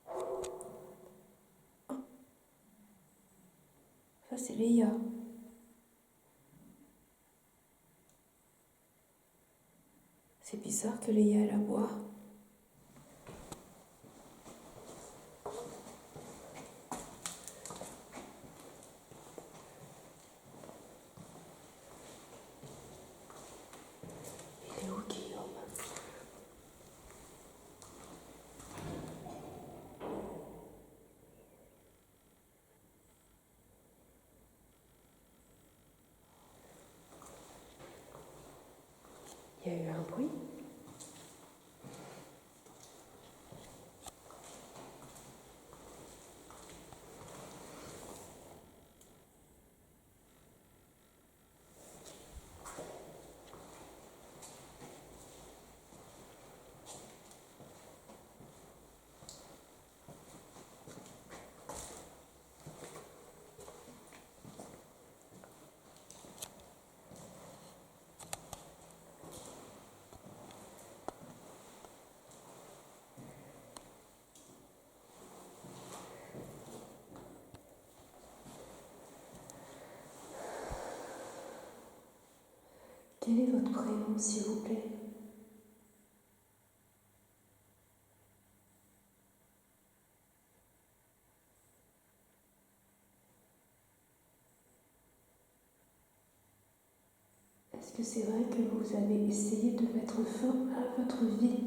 S3: Oh. Ça c'est Léa. C'est bizarre que Léa elle aboie. Il est où Guillaume? Il y a eu un bruit. Quel est votre prénom, s'il vous plaît? Est-ce que c'est vrai que vous avez essayé de mettre fin à votre vie?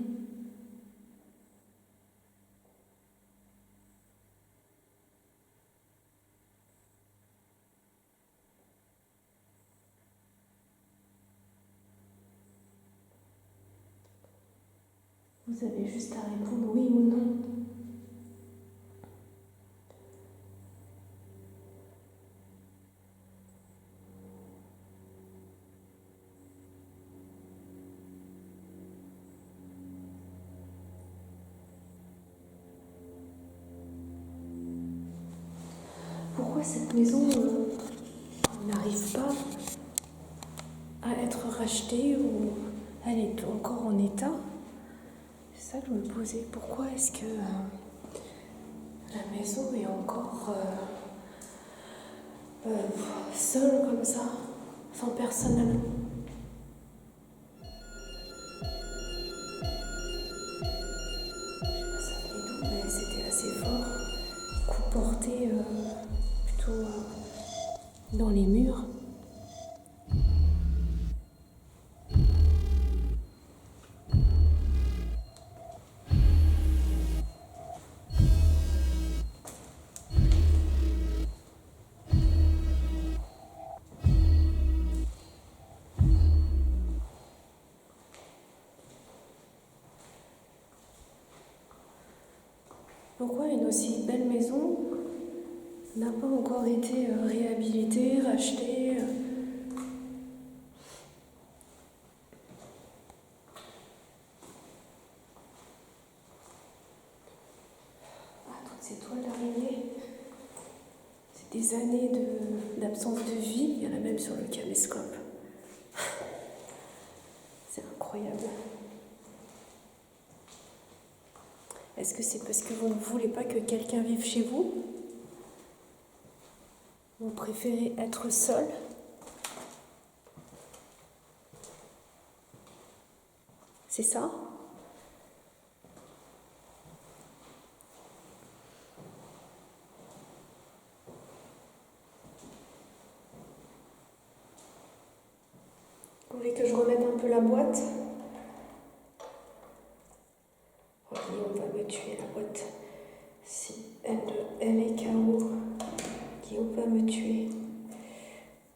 S3: Vous avez juste à répondre oui ou non. Pourquoi cette maison n'arrive pas à être rachetée ou elle est encore en état? C'est ça que je me posais. Pourquoi est-ce que la maison est encore seule comme ça, sans personne à nous? Je sais pas ça venait d'où, mais c'était assez fort. Coup porté plutôt dans les murs. Pourquoi une aussi belle maison n'a pas encore été réhabilitée, rachetée? Ah, toutes ces toiles d'araignée. C'est des années d'absence de vie. Il y en a même sur le caméscope. C'est incroyable. Est-ce que c'est parce que vous ne voulez pas que quelqu'un vive chez vous? Vous préférez être seul? C'est ça? Vous voulez que je remette un peu la boîte? Oh, Guillaume va me tuer, la boîte. Si elle est KO, Guillaume va me tuer.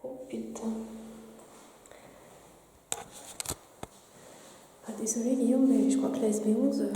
S3: Oh putain. Désolée Guillaume, mais je crois que la SB11...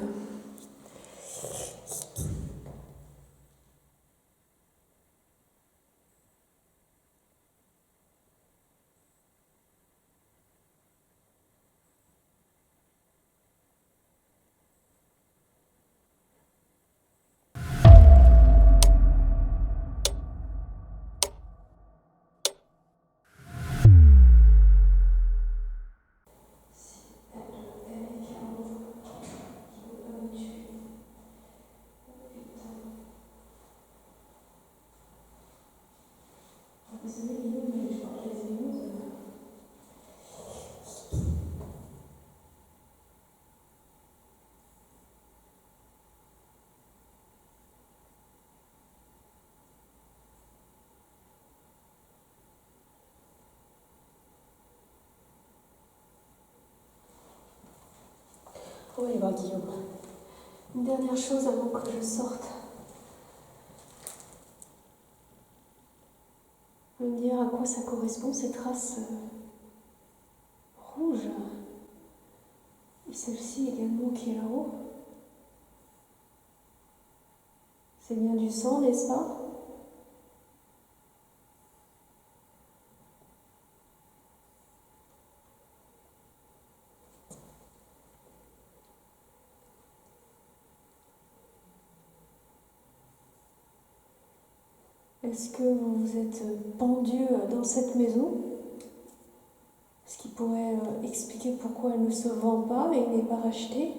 S3: On va y voir Guillaume. Une dernière chose avant que je sorte. Je vais me dire à quoi ça correspond ces traces rouges. Et celle-ci également qui est là-haut. C'est bien du sang, n'est-ce pas? Est-ce que vous vous êtes pendu dans cette maison? Ce qui pourrait expliquer pourquoi elle ne se vend pas et n'est pas rachetée.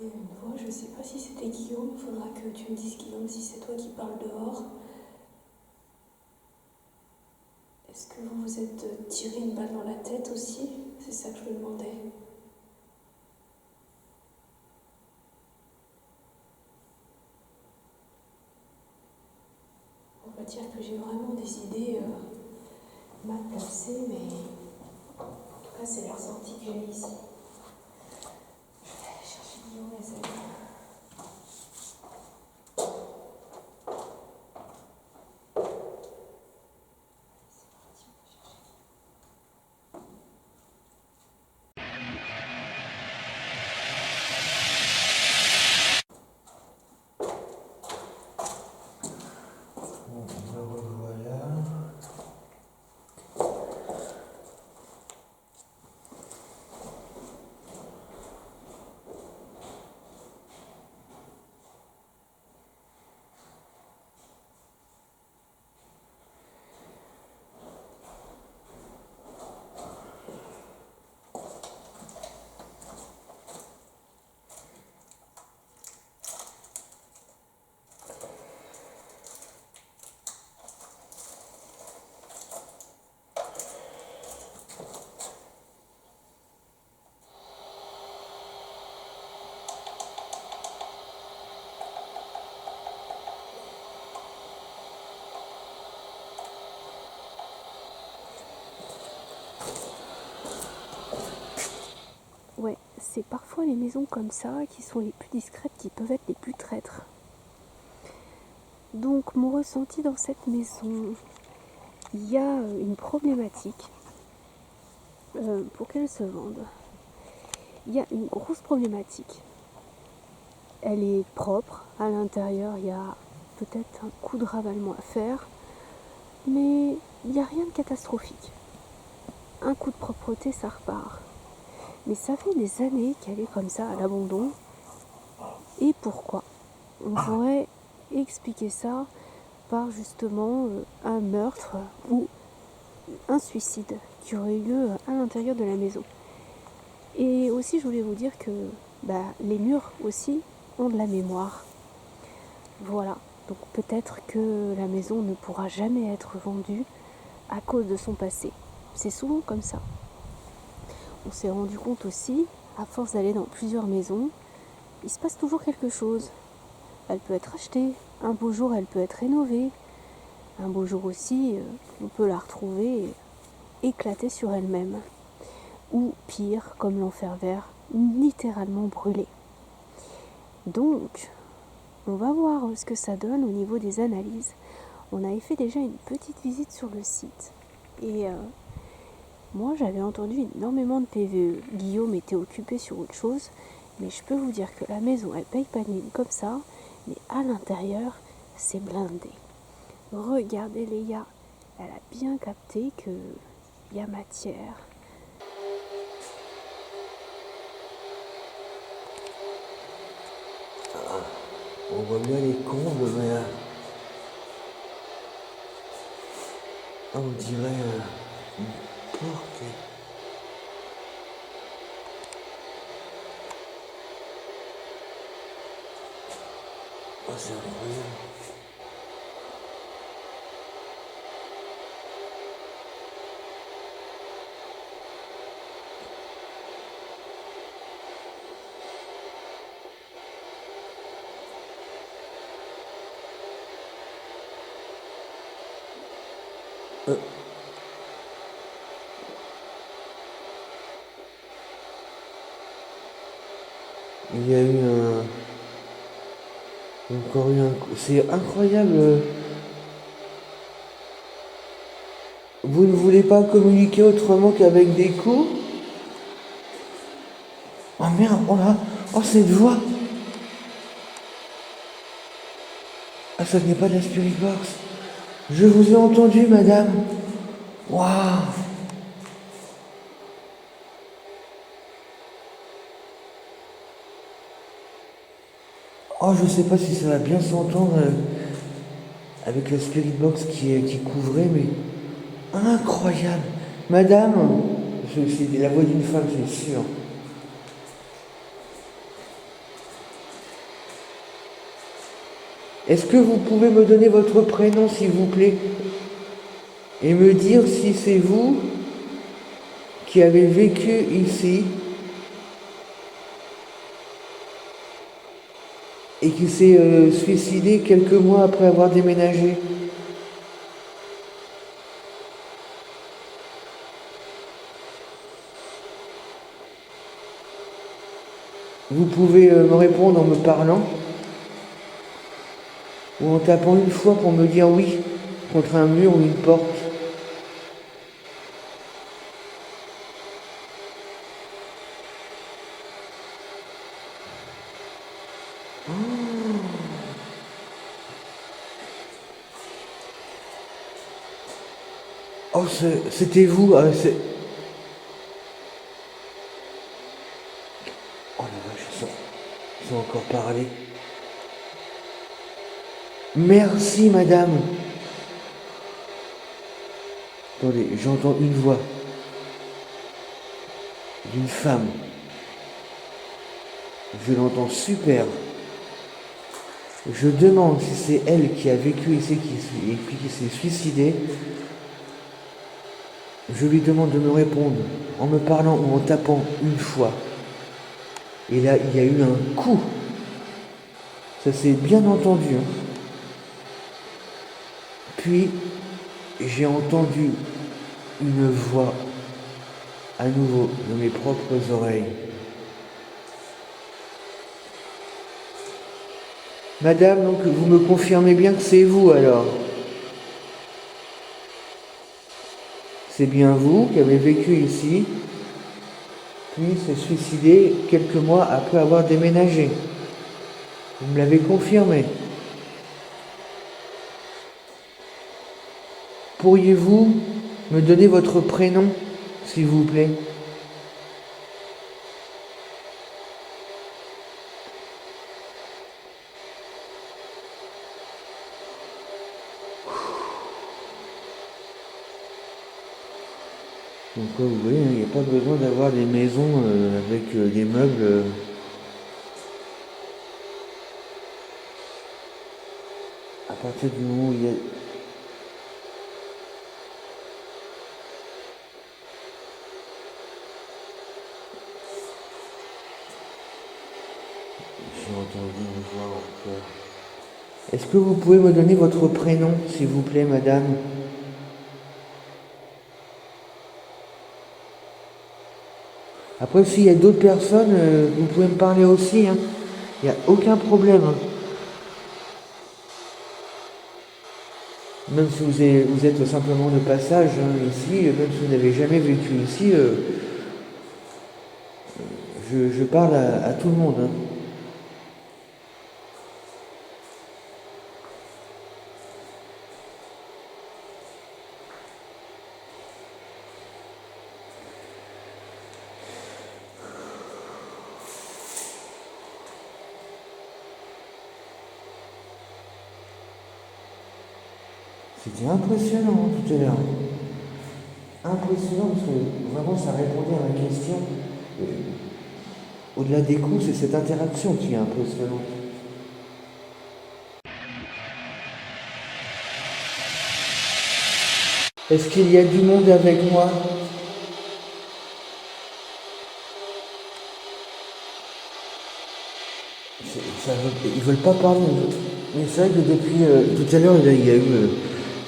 S3: Et une fois, je ne sais pas si c'était Guillaume, il faudra que tu me dises Guillaume si c'est toi qui parles dehors. Est-ce que vous vous êtes tiré une balle dans la tête aussi? C'est ça que je me demandais. On va dire que j'ai vraiment des idées mal placées, mais en tout cas c'est les ressentis que j'ai ici. Je vais aller chercher Guillaume, les amis. Ouais, c'est parfois les maisons comme ça qui sont les plus discrètes qui peuvent être les plus traîtres. Donc mon ressenti dans cette maison, il y a une problématique pour qu'elle se vende. Il y a une grosse problématique. Elle est propre, à l'intérieur il y a peut-être un coup de ravalement à faire, mais il n'y a rien de catastrophique. Un coup de propreté, ça repart. Mais ça fait des années qu'elle est comme ça, à l'abandon. Et pourquoi? On pourrait expliquer ça par justement un meurtre ou un suicide qui aurait eu lieu à l'intérieur de la maison. Et aussi, je voulais vous dire que les murs aussi ont de la mémoire. Voilà, donc peut-être que la maison ne pourra jamais être vendue à cause de son passé. C'est souvent comme ça. On s'est rendu compte aussi, à force d'aller dans plusieurs maisons, il se passe toujours quelque chose. Elle peut être achetée, Un beau jour, elle peut être rénovée. Un beau jour aussi, on peut la retrouver éclatée sur elle-même. Ou pire, comme l'enfer vert, littéralement brûlée. Donc, on va voir ce que ça donne au niveau des analyses. On avait fait déjà une petite visite sur le site. Et moi, j'avais entendu énormément de PVE. Guillaume était occupé sur autre chose. Mais je peux vous dire que la maison, elle paye pas de mine comme ça. Mais à l'intérieur, c'est blindé. Regardez Léa, elle a bien capté qu'il y a matière.
S2: On voit bien les combles, mais on dirait une porte. Oh, c'est incroyable. Il y a eu encore eu un... C'est incroyable. Vous ne voulez pas communiquer autrement qu'avec des coups? Oh merde, oh là, oh cette voix. Ah, ça n'est pas de la Spirit Box. Je vous ai entendu, madame. Waouh. Oh, je sais pas si ça va bien s'entendre avec la Spirit Box qui couvrait, mais incroyable. Madame, c'est la voix d'une femme, c'est sûr. Est-ce que vous pouvez me donner votre prénom, s'il vous plaît, et me dire si c'est vous qui avez vécu ici et qui s'est suicidé quelques mois après avoir déménagé? Vous pouvez me répondre en me parlant ou en tapant une fois pour me dire oui contre un mur ou une porte. Oh, c'était vous. Oh la vache, ils ont encore parlé. Merci, madame. Attendez, j'entends une voix d'une femme. Je l'entends super. Je demande si c'est elle qui a vécu ici et puis qui s'est suicidée. Je lui demande de me répondre en me parlant ou en tapant une fois. Et là, il y a eu un coup. Ça s'est bien entendu. Hein. Puis, j'ai entendu une voix à nouveau de mes propres oreilles. Madame, donc vous me confirmez bien que c'est vous alors? C'est bien vous qui avez vécu ici, puis s'est suicidé quelques mois après avoir déménagé. Vous me l'avez confirmé. Pourriez-vous me donner votre prénom, s'il vous plaît? Donc vous voyez, il n'y a pas besoin d'avoir des maisons avec des meubles. À partir du moment où il y a... J'ai entendu une voix encore. Est-ce que vous pouvez me donner votre prénom, s'il vous plaît, madame? Après, s'il y a d'autres personnes, vous pouvez me parler aussi, hein. Il n'y a aucun problème, hein. Même si vous êtes simplement de passage, hein, ici, même si vous n'avez jamais vécu ici, je parle à tout le monde, hein. C'était impressionnant tout à l'heure. Impressionnant parce que vraiment ça répondait à ma question. Au-delà des coups, c'est cette interaction qui est impressionnante. Est-ce qu'il y a du monde avec moi? Ils veulent pas parler. Mais c'est vrai que depuis tout à l'heure, il y a eu.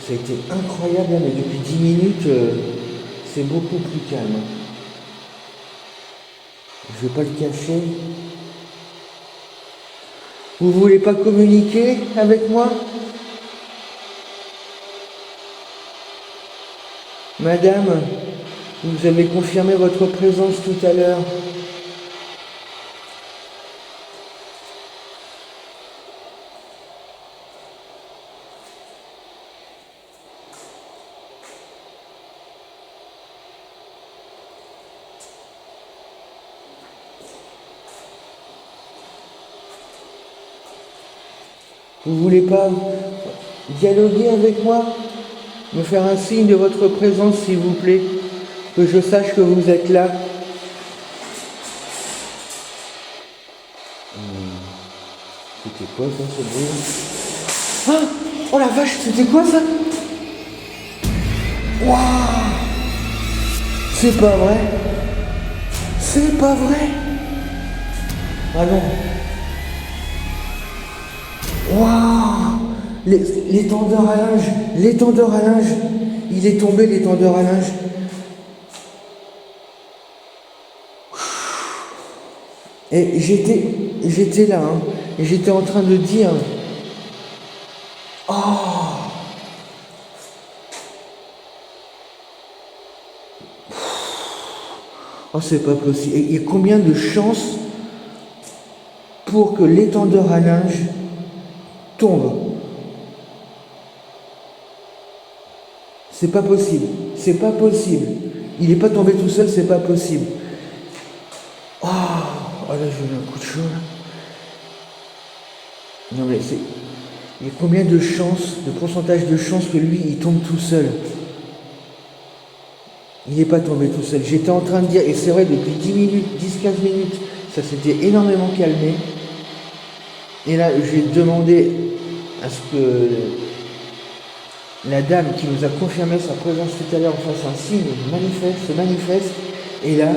S2: Ça a été incroyable, mais depuis 10 minutes, c'est beaucoup plus calme. Je vais pas le cacher. Vous voulez pas communiquer avec moi? Madame, vous avez confirmé votre présence tout à l'heure. Vous voulez pas dialoguer avec moi? Me faire un signe de votre présence, s'il vous plaît, que je sache que vous êtes là. C'était quoi ça, ce bruit? Ah! Oh la vache, c'était quoi ça? Waouh! C'est pas vrai! C'est pas vrai! Ah non! Waouh! L'étendeur à linge! L'étendeur à linge! Il est tombé, l'étendeur à linge! Et j'étais là, hein, et j'étais en train de dire, oh, oh c'est pas possible. Et il y a combien de chances pour que l'étendeur à linge tombe? C'est pas possible. C'est pas possible. Il n'est pas tombé tout seul, c'est pas possible. Oh, oh là, j'ai eu un coup de chaud là. Non mais c'est. Il y a combien de chances, de pourcentage de chances que lui, il tombe tout seul? Il n'est pas tombé tout seul. J'étais en train de dire, et c'est vrai, depuis 10 minutes, 10-15 minutes, ça s'était énormément calmé. Et là, j'ai demandé à ce que la dame qui nous a confirmé sa présence tout à l'heure fasse un signe, se manifeste. Et là,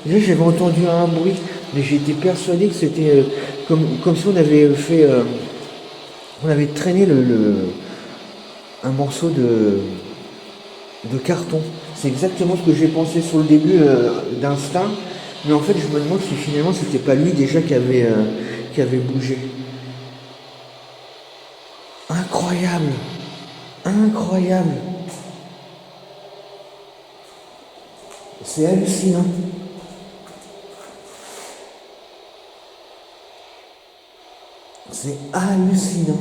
S2: j'avais entendu un bruit, mais j'étais persuadé que c'était comme si on avait fait... on avait traîné un morceau de carton. C'est exactement ce que j'ai pensé sur le début d'instinct. Mais en fait, je me demande si finalement, c'était pas lui déjà qui avait bougé. Incroyable! Incroyable! C'est hallucinant. C'est hallucinant.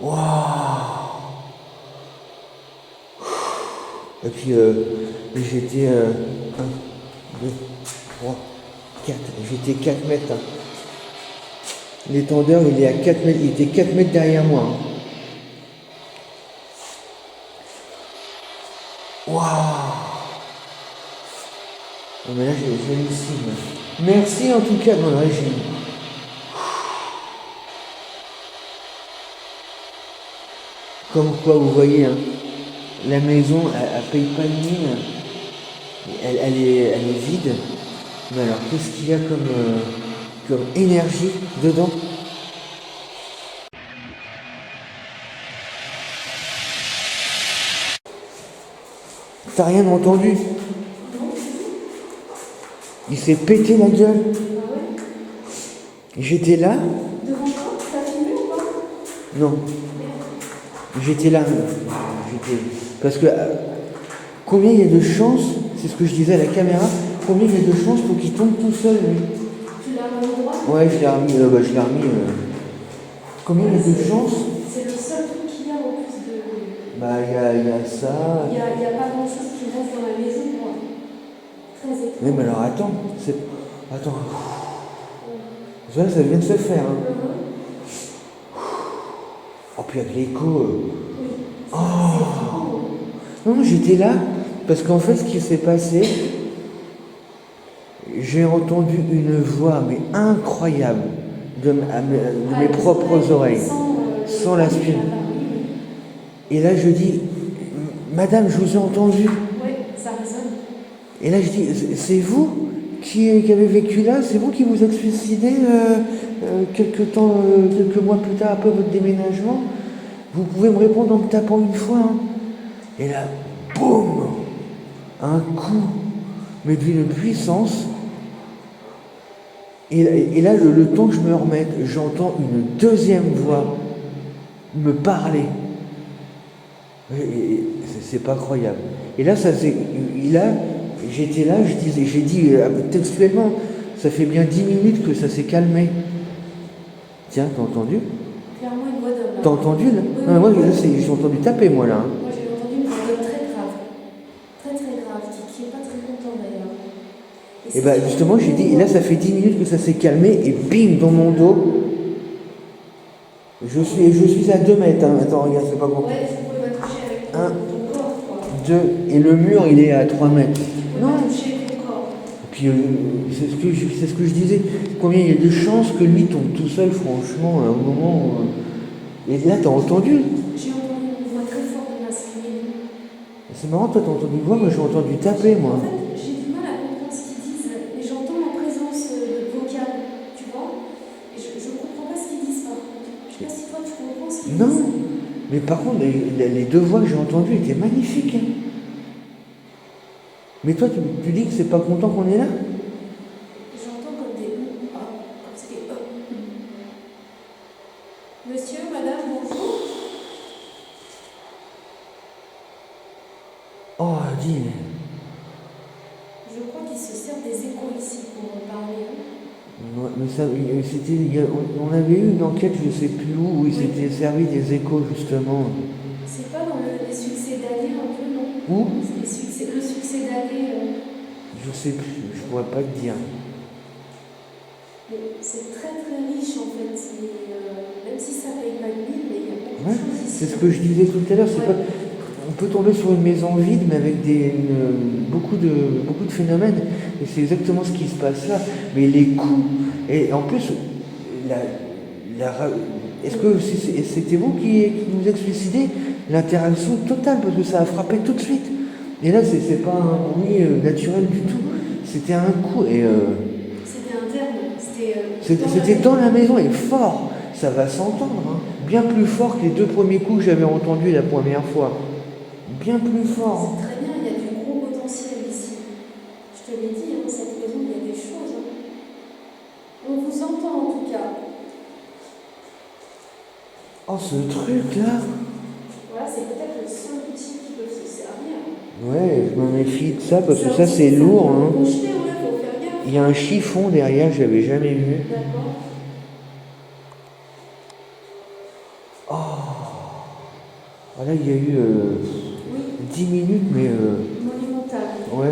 S2: Waouh! Et puis j'étais 1, 2, 3, 4. J'étais 4 mètres. Hein. L'étendeur, il est à 4 mètres. Il était 4 mètres derrière moi. Hein. Waouh! Non mais là j'hallucine. Merci en tout cas. Non, là j'ai. Comme quoi vous voyez, hein, la maison elle paye pas de mine. Elle est vide. Mais alors, qu'est-ce qu'il y a comme énergie dedans? T'as rien entendu? Il s'est pété la gueule. J'étais là?
S3: Devant toi, t'as filmé ou pas?
S2: Non. J'étais là. Parce que combien il y a de chances, c'est ce que je disais à la caméra, combien il y a de chances pour qu'il tombe tout seul, lui?
S3: Tu l'as remis au droit?
S2: Ouais, je l'ai remis. Combien il y a de chances?
S3: C'est le seul truc qu'il y a en plus de.
S2: Bah, il y a ça.
S3: Il y a pas grand chose qui reste dans la maison, quoi. Très étrange.
S2: Oui, mais alors attends. Attends. Ça vient de se faire. Hein. Oh, puis avec l'écho. Oh. Non, j'étais là. Parce qu'en fait, ce qui s'est passé, j'ai entendu une voix, mais incroyable, de mes propres oreilles, sans l'aspirateur. Et là, je dis, Madame, je vous ai entendu.
S3: Oui, ça résonne.
S2: Et là, je dis, c'est vous qui avez vécu là? C'est vous qui vous êtes suicidé quelques mois plus tard, après votre déménagement? Vous pouvez me répondre en me tapant une fois. Hein. Et là, boum! Un coup, mais d'une puissance. Et là, le temps que je me remette, j'entends une deuxième voix me parler. Et c'est pas croyable. Et là, j'étais là, j'ai dit textuellement, ça fait bien 10 minutes que ça s'est calmé. Tiens, t'as entendu?
S3: Clairement une voix d'homme.
S2: T'as entendu là?
S3: Oui,
S2: Non, moi j'ai entendu taper moi là. Hein.
S3: Moi j'ai entendu une voix d'homme très grave. Très très grave, qui est pas très content d'ailleurs.
S2: Et bah justement j'ai dit, et là ça fait 10 minutes que ça s'est calmé, et bim, dans mon dos. Je suis à 2 mètres, hein. Attends, regarde, c'est pas bon.
S3: Ouais, tu pouvais pas toucher avec ton corps, quoi.
S2: 2, et le mur il est à 3 mètres.
S3: Tu pouvais pas toucher avec ton corps.
S2: Et puis c'est ce que je disais, combien il y a de chances que lui tombe tout seul, franchement, à un moment. Et là t'as entendu?
S3: J'ai entendu une voix très forte de masculine.
S2: C'est marrant, toi t'as entendu une voix, moi j'ai entendu taper moi.
S3: En fait, j'ai du mal à comprendre ce qu'ils disent, mais j'entends en présence vocale, tu vois. Et je comprends pas ce qu'ils disent par contre. Je sais pas si toi tu comprends ce qu'ils
S2: Non,
S3: disent.
S2: mais par contre, les 2 voix que j'ai entendues étaient magnifiques. Hein. Mais toi, tu dis que c'est pas content qu'on est là?
S3: J'entends comme des comme c'était Monsieur, madame, bonjour.
S2: Oh, dis.
S3: Je crois qu'ils se servent des échos ici pour parler.
S2: Ouais, mais ça, on avait eu une enquête, je sais plus où il s'était servi des échos justement.
S3: C'est pas dans les succès d'année un peu, non?
S2: Où?
S3: Le succès d'année.
S2: Je sais plus, je pourrais pas te dire.
S3: C'est très très riche en fait. Même si ça paye pas de mine, mais il y a beaucoup de
S2: Ouais,
S3: choses ici.
S2: c'est ce que je disais tout à l'heure. C'est pas, on peut tomber sur une maison vide, mais avec beaucoup de phénomènes. Et c'est exactement ce qui se passe là. Mais les coups, et en plus, est-ce que c'était vous qui nous êtes suicidé? L'interaction totale, parce que ça a frappé tout de suite. Et là, c'est pas un bruit naturel du tout. C'était un coup. Et
S3: C'était interne.
S2: c'était dans la maison et fort. Ça va s'entendre. Hein. Bien plus fort que les 2 premiers coups que j'avais entendus la première fois. Bien plus fort.
S3: C'est très bien, il y a du gros potentiel ici. Je te l'ai dit, hein, cette maison, il y a des choses. Hein. On vous entend en tout cas.
S2: Oh, ce truc-là.
S3: Voilà, c'est peut-être le seul outil qui peut se servir.
S2: Ouais, je me méfie de ça parce que ça, c'est lourd. Hein.
S3: Faut jeter, ouais, faut faire gaffe.
S2: Il y a un chiffon derrière, j'avais jamais vu.
S3: D'accord.
S2: Voilà, il y a eu 10 minutes, mais.
S3: Monumental.
S2: Ouais.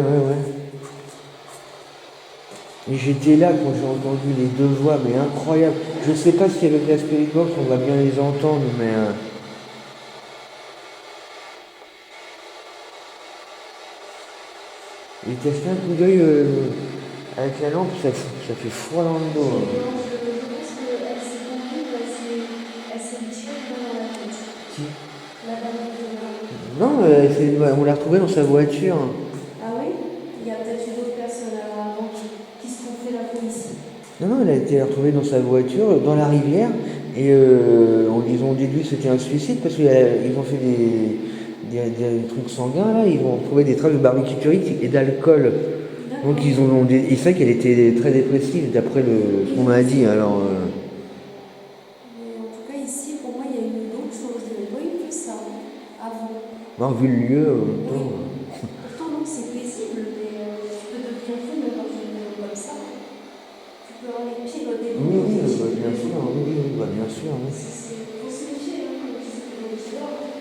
S2: Et j'étais là quand j'ai entendu les 2 voix, mais incroyable. Je sais pas si avec la Spirit Box on va bien les entendre, mais. Et t'as jeté un coup d'œil avec la lampe, ça fait froid dans le dos. Hein.
S3: Je pense qu'elle s'est comprise, elle s'est tirée dans la tête.
S2: Qui?
S3: La dame de la...
S2: Non, on l'a retrouvée dans sa voiture.
S3: Ah oui? Il y a peut-être eu d'autres personnes avant qui se
S2: elle a été retrouvée dans sa voiture, dans la rivière, et ils ont déduit que c'était un suicide parce qu'ils ont fait des trucs sanguins, là, ils ont trouvé des traces de barbiturique et d'alcool. Donc ils savaient qu'elle était très dépressive, d'après ce qu'on m'a dit, alors...
S3: Mais en tout cas, ici, pour moi, il y a une autre chose. Il n'y avait pas eu que ça avant.
S2: Non, vu le lieu, en même
S3: Oui.
S2: temps...
S3: Pourtant, non, c'est paisible, mais tu peux devenir fou même dans une maison comme ça. Tu peux avoir les pieds dans des
S2: Oui, oui,
S3: des
S2: bah,
S3: petits
S2: bien sûr,
S3: boulots.
S2: oui, oui, bah, bien sûr. Oui.
S3: Faut se méfier, hein, comme disait le psychologue.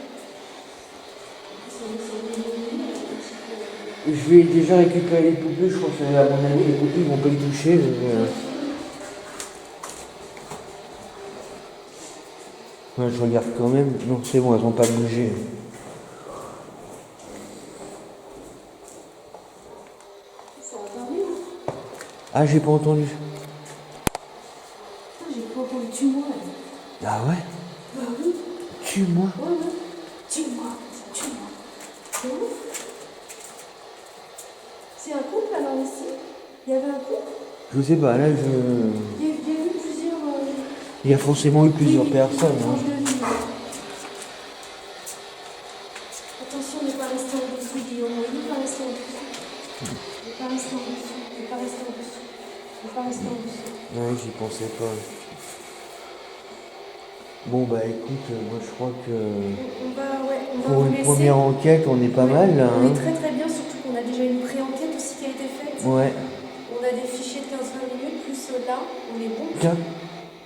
S3: C'est des monuments, un petit peu.
S2: Je vais déjà récupérer les poupées, je pense qu'à mon avis, les poupées, ils vont pas y toucher. Ouais, je regarde quand même. Non, c'est bon, elles vont pas bouger.
S3: Ça va pas mieux.
S2: Ah, j'ai pas entendu.
S3: Putain, j'ai pas entendu tue-moi.
S2: Ah ouais?
S3: Bah oui.
S2: Tue-moi.
S3: Ouais, ouais. Tue-moi. Tue-moi. C'est ouf. C'est un couple alors ici? Il y avait un couple?
S2: Je sais pas, là,
S3: Il y a eu plusieurs.
S2: il y a forcément eu plusieurs
S3: Oui,
S2: personnes.
S3: tranches
S2: Hein.
S3: de vie. Attention, ne pas rester en dessous, Guillaume. Ne pas rester en dessous. Ne pas rester en dessous. Ne pas rester en dessous. Ne pas rester en dessous.
S2: Ouais, j'y pensais pas. Bon, bah écoute, moi je crois que
S3: On va
S2: pour
S3: vous
S2: une
S3: laisser.
S2: première enquête, on est pas
S3: Ouais,
S2: mal là.
S3: on est
S2: Hein.
S3: très très bien, surtout qu'on a déjà une pré-enquête aussi qui a été faite.
S2: Ouais.
S3: On a des fichiers de 15-20 minutes, plus là, on est bon.
S2: Tiens,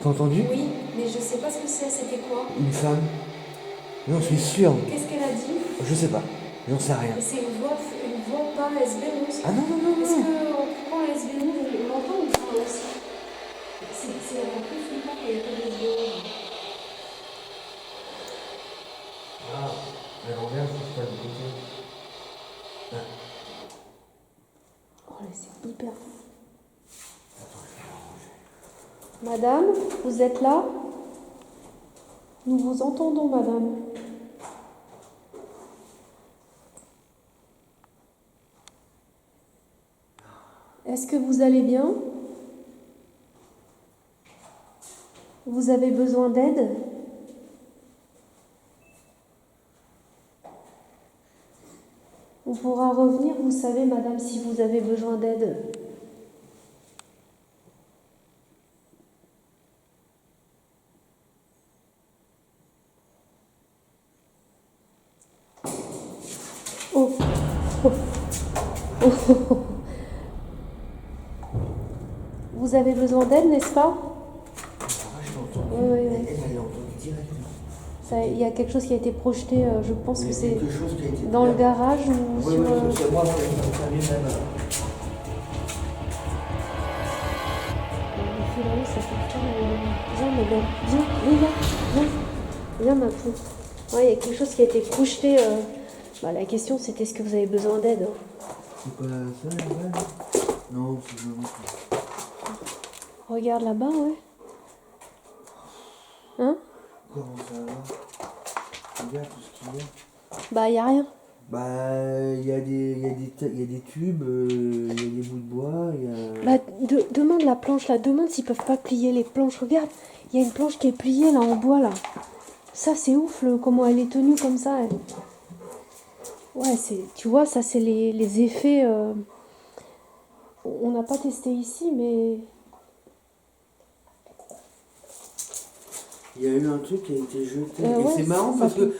S2: t'as entendu?
S3: Oui, mais je sais pas ce que c'est, c'était quoi?
S2: Une femme? Non, je suis sûr.
S3: Qu'est-ce qu'elle a dit?
S2: Je sais pas, j'en sais rien.
S3: Et c'est une voix pas SB11.
S2: Ah non, non, non,
S3: Est-ce
S2: non.
S3: qu'en coupant la SB11, on l'entend ou pas aussi? C'est un peu flippant qu'il n'y ait pas de SB11.
S2: Ah, mais regarde, je pas de côté.
S3: Oh là, c'est hyper fou. Madame, vous êtes là? Nous vous entendons, madame. Est-ce que vous allez bien? Vous avez besoin d'aide? On pourra revenir, vous savez, madame, si vous avez besoin d'aide. Oh. Oh. Oh. Vous avez besoin d'aide, n'est-ce pas? Oui, oui, oui.
S2: Elle l'a entendu direct.
S3: Il y a quelque chose qui a été projeté, je pense que c'est
S2: Quelque chose qui a été
S3: dans le garage ou
S2: Oui,
S3: sur...
S2: oui, c'est moi, ça vient même.
S3: Il fait vraiment, ça fait Viens, ma belle. Viens, viens, viens. Viens, ma poule. Ouais, il y a quelque chose qui a été projeté. La question, c'était est-ce que vous avez besoin d'aide?
S2: C'est pas ça, là-bas? Non, c'est vraiment pas.
S3: Regarde là-bas, ouais. Hein?
S2: Comment ça va? Regarde tout ce qu'il y a.
S3: Bah, il y a rien.
S2: Bah, il y a des tubes, il y a des bouts de bois, il y a...
S3: Bah, demande la planche, là. Demande s'ils peuvent pas plier les planches. Regarde, il y a une planche qui est pliée, là, en bois, là. Ça, c'est ouf, comment elle est tenue comme ça, elle. Ouais, tu vois, ça, c'est les effets... On n'a pas testé ici, mais...
S2: Il y a eu un truc qui a été jeté. Et
S3: ouais,
S2: c'est marrant
S3: ça
S2: parce que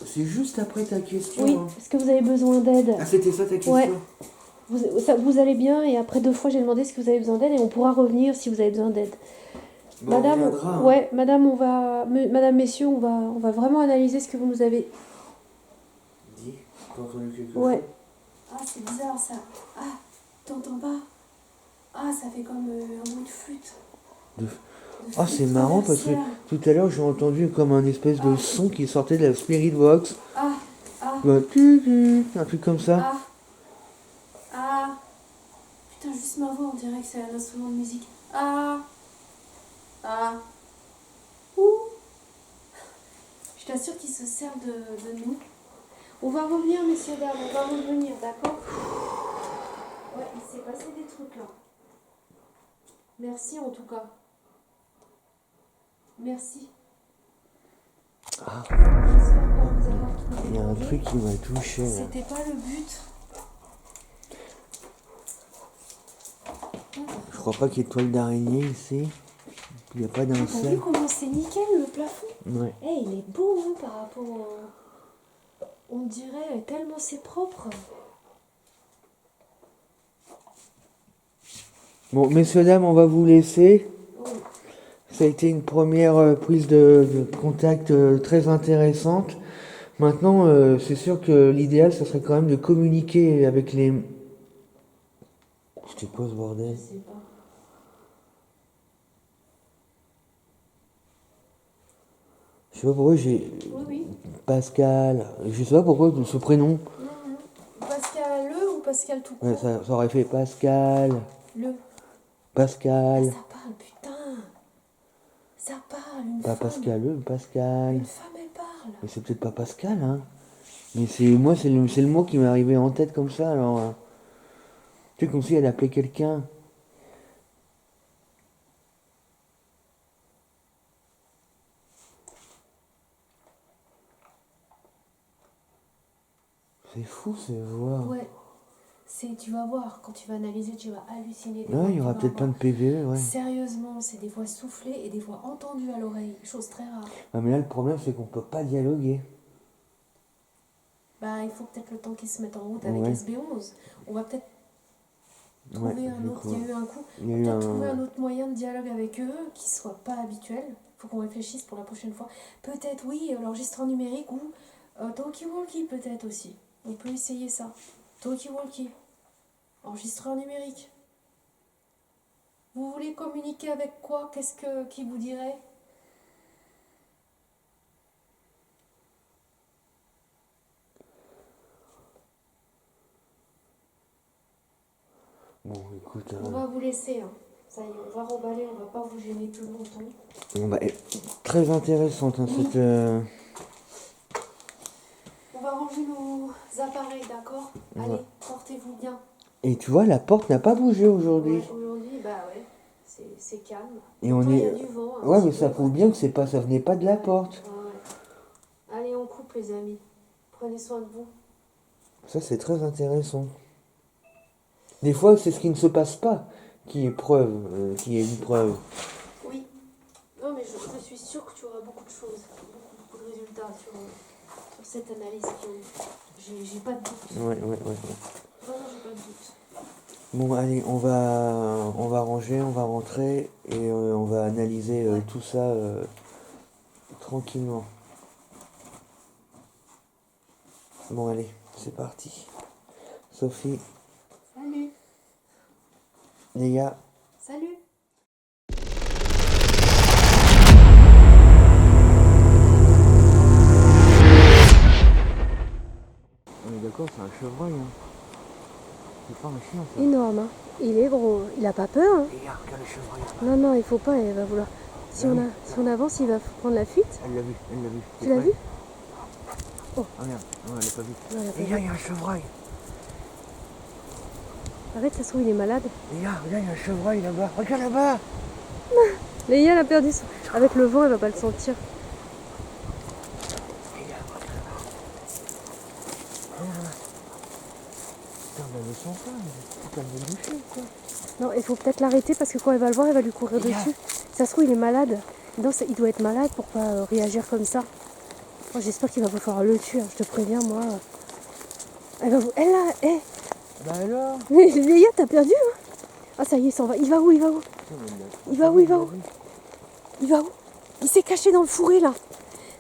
S2: c'est juste après ta question.
S3: Oui,
S2: Hein.
S3: est-ce que vous avez besoin d'aide?
S2: Ah, c'était ça ta question?
S3: Ouais. Vous allez bien, et après 2 fois, j'ai demandé est-ce que vous avez besoin d'aide, et on pourra revenir si vous avez besoin d'aide.
S2: Bon,
S3: Madame,
S2: on regardera, hein.
S3: ouais, madame, madame, messieurs, on va vraiment analyser ce que vous nous avez...
S2: Dis, t'as entendu quelque
S3: Ouais.
S2: chose?
S3: Ah, c'est bizarre, ça. Ah, t'entends pas? Ah, ça fait comme un bruit de flûte.
S2: Ah, c'est marrant parce que tout à l'heure j'ai entendu comme un espèce de son qui sortait de la Spirit Box.
S3: Ah,
S2: Un truc comme ça.
S3: Putain, juste ma voix, on dirait que c'est un instrument de musique. Ouh. Je t'assure qu'ils se servent de nous. On va revenir, messieurs, dames, on va revenir, d'accord? Ouais, il s'est passé des trucs là. Merci en tout cas. Merci.
S2: Ah,
S3: J'espère pas vous avoir trop
S2: il y a un
S3: dérangé.
S2: truc qui m'a touché là.
S3: C'était pas le but.
S2: Je crois pas qu'il y ait de toile d'araignée ici. Il n'y a pas
S3: T'as vu
S2: d'insectes.
S3: comment c'est nickel le plafond?
S2: Ouais.
S3: Eh, il est beau hein, par rapport au... On dirait tellement c'est propre.
S2: Bon, messieurs, dames, on va vous laisser.
S3: Oh,
S2: Ça a été une première prise de contact très intéressante. Maintenant, c'est sûr que l'idéal, ça serait quand même de communiquer avec les... C'était quoi ce
S3: je
S2: bordel?
S3: sais pas.
S2: Je sais pas pourquoi j'ai...
S3: Oui, oui.
S2: Pascal... Je sais pas pourquoi ce prénom.
S3: Non, non. Pascal le ou Pascal tout court?
S2: Ouais, ça aurait fait Pascal...
S3: Le. Ah,
S2: Pascal...
S3: ça parle, putain. Ça parle, une
S2: Pas
S3: femme.
S2: Pascal, Pascal...
S3: Une femme, elle parle.
S2: Mais c'est peut-être pas Pascal, hein. Mais c'est moi, c'est le mot qui m'est arrivé en tête comme ça, alors... Tu sais, comme si elle appelait quelqu'un. C'est fou, ces voix.
S3: Ouais. Tu vas voir, quand tu vas analyser, tu vas halluciner des
S2: Ouais,
S3: voix
S2: il y
S3: que
S2: aura
S3: tu vas
S2: peut-être plein de
S3: avoir.
S2: PVE, ouais.
S3: Sérieusement, c'est des voix soufflées et des voix entendues à l'oreille. Chose très rare.
S2: Ah, mais là, le problème, c'est qu'on peut pas dialoguer.
S3: Bah, il faut peut-être le temps qu'ils se mettent en route avec
S2: Ouais.
S3: SB11. On va peut-être
S2: Ouais,
S3: trouver un
S2: je
S3: autre.
S2: crois.
S3: Il y a eu un coup.
S2: Il y a eu
S3: Peut-être trouver
S2: un...
S3: un autre moyen de dialogue avec eux qui soit pas habituel. Faut qu'on réfléchisse pour la prochaine fois. Peut-être, oui, l'enregistrement numérique ou talkie-walkie, peut-être aussi. On peut essayer ça. Talkie-walkie. Enregistreur numérique. Vous voulez communiquer avec quoi? Qui vous dirait?
S2: Bon, écoute...
S3: On va vous laisser. Hein. Ça y est, on va remballer, on va pas vous gêner plus longtemps.
S2: Bon, bah, très intéressante, hein,
S3: Oui.
S2: cette...
S3: On va ranger nos appareils, d'accord?
S2: Ouais.
S3: Allez, portez-vous bien.
S2: Et tu vois, la porte n'a pas bougé aujourd'hui.
S3: Ouais, aujourd'hui, bah ouais, c'est calme.
S2: Et
S3: Pourtant,
S2: on
S3: il y
S2: est...
S3: a du vent. un
S2: Ouais,
S3: petit
S2: mais ça
S3: peu.
S2: prouve bien que ça venait pas de la porte.
S3: Ouais. Allez, on coupe, les amis. Prenez soin de vous.
S2: Ça, c'est très intéressant. Des fois, c'est ce qui ne se passe pas qui est preuve, qui est une preuve.
S3: Oui. Non, mais je suis sûre que tu auras beaucoup de choses, beaucoup de résultats sur cette analyse. J'ai pas de doute.
S2: Ouais.
S3: Vraiment, j'ai pas de doute.
S2: Bon, allez, on va ranger, on va rentrer et on va analyser
S3: Ouais.
S2: tout ça tranquillement. Bon, allez, c'est parti. Sophie,
S3: Salut.
S2: les gars,
S3: Salut.
S2: on est d'accord, c'est un chevreuil. Hein. C'est pas un chien, ça.
S3: Énorme, hein. Il est gros. Il a pas peur, hein.
S2: Et regarde le chevreuil là-bas.
S3: Non, non, il faut pas, il va vouloir. Si on avance, il va prendre la fuite.
S2: Elle l'a vu, elle l'a vu.
S3: Tu l'as vu?
S2: Ah, regarde, non, elle l'a pas vu.
S3: Non, elle a pas
S2: Les
S3: vu.
S2: gars, il y a un chevreuil.
S3: Arrête, ça se trouve, il est malade.
S2: Les gars, regarde, il y a un chevreuil là-bas. Regarde là-bas.
S3: Léa, elle a perdu son... Avec le vent, elle va pas le sentir.
S2: Regarde, regarde là-bas. Regarde là-bas. Putain, elle le sent pas, mais putain, elle va le bouffer ou quoi?
S3: Non, il faut peut-être l'arrêter parce que quand elle va le voir, elle va lui courir
S2: Léa.
S3: dessus. Ça se trouve, il est malade. Non, il doit être malade pour pas réagir comme ça. Moi, j'espère qu'il va pas falloir le tuer, hein, je te préviens, moi. Elle va vous... Elle là, hé.
S2: Bah alors.
S3: Mais Léa, t'as perdu, hein? Ah, ça y est, il s'en va. Il va où? Il va où? Il va où? Il va où? Il va où? Il s'est caché dans le fourré, là.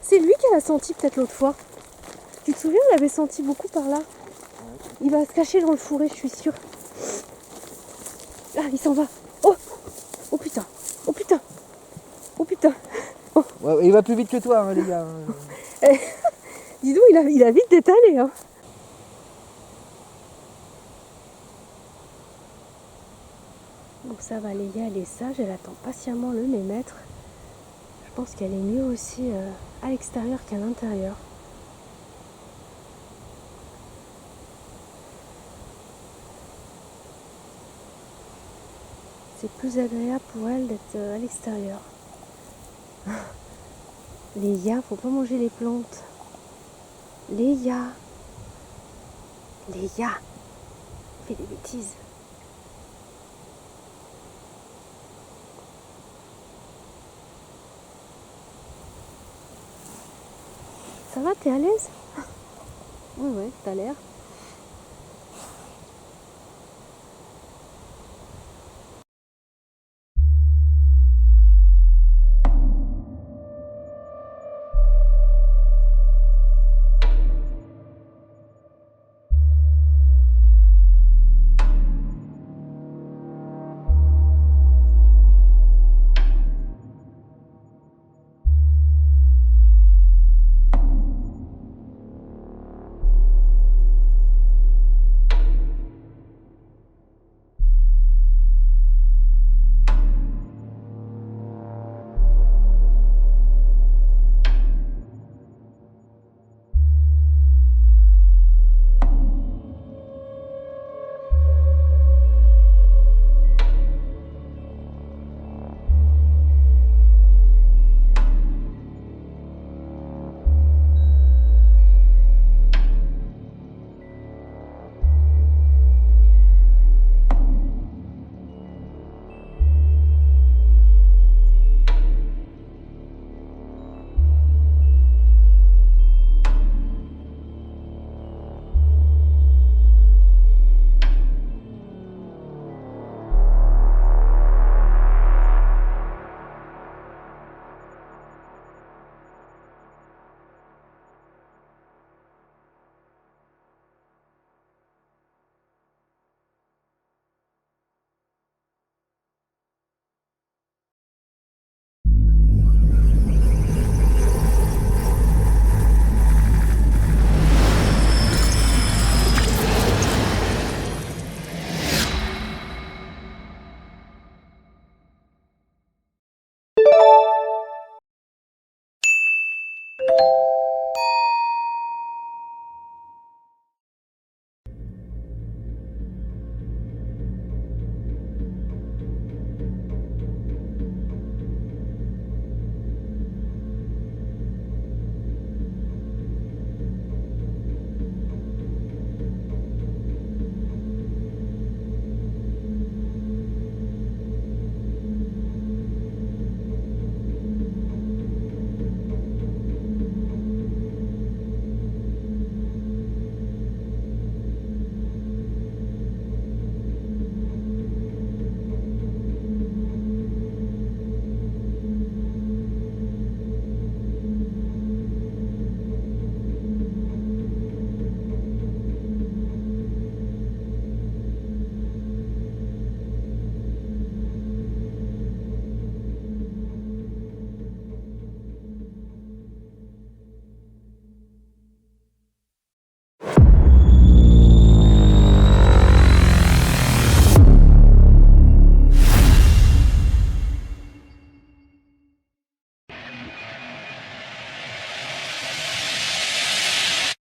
S3: C'est lui qui l'a senti peut-être l'autre fois. Tu te souviens, on l'avait senti beaucoup par là. Il va se cacher dans le fourré, je suis sûre. Ah, il s'en va. Oh! Oh putain! Oh putain! Oh putain!
S2: Ouais, il va plus vite que toi, hein, les gars.
S3: Dis donc, il a vite détalé, hein. Bon, ça va, Léa, elle est sage, elle attend patiemment le mémètre. Je pense qu'elle est mieux aussi à l'extérieur qu'à l'intérieur. c'est plus agréable pour elle d'être à l'extérieur. Léa, faut pas manger les plantes. Léa, Léa, fais des bêtises. Ça va, t'es à l'aise? Ouais, t'as l'air.